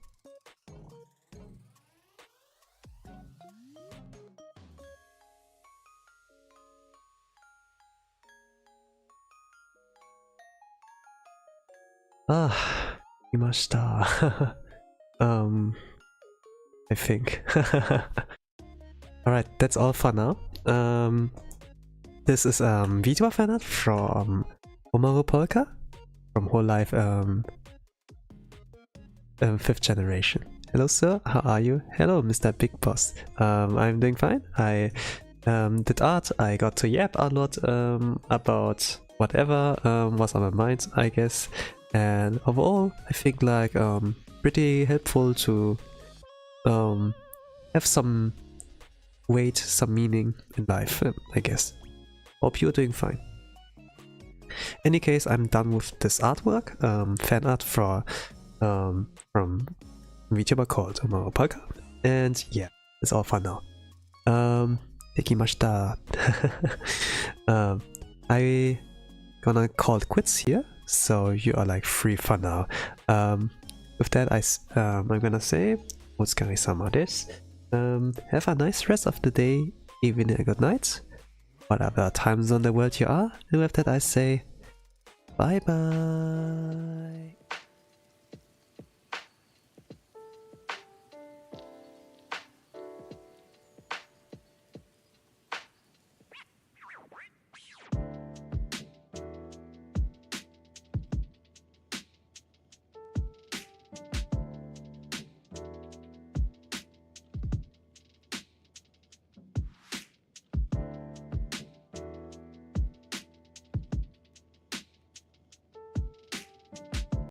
S1: いました。I think. Alright, that's all for now. This is video fan art from Omaru Polka from Hololive 5th generation. Hello sir, how are you? Hello Mr. Big Boss. I'm doing fine. I did art, I got to yap a lot about whatever was on my mind, I guess. And overall, I think like pretty helpful to have some weight, some meaning in life, I guess. Hope you're doing fine. Any case, I'm done with this artwork, fan art from VTuber called Omaru Polka. And yeah, that's all for now. Dekimashita. I gonna call it quits here. So you are like free for now. With that, I'm gonna say, Otsukare-sama desu. Have a nice rest of the day, evening, and good night. Whatever time zone in the world you are. And with that, I say, bye bye.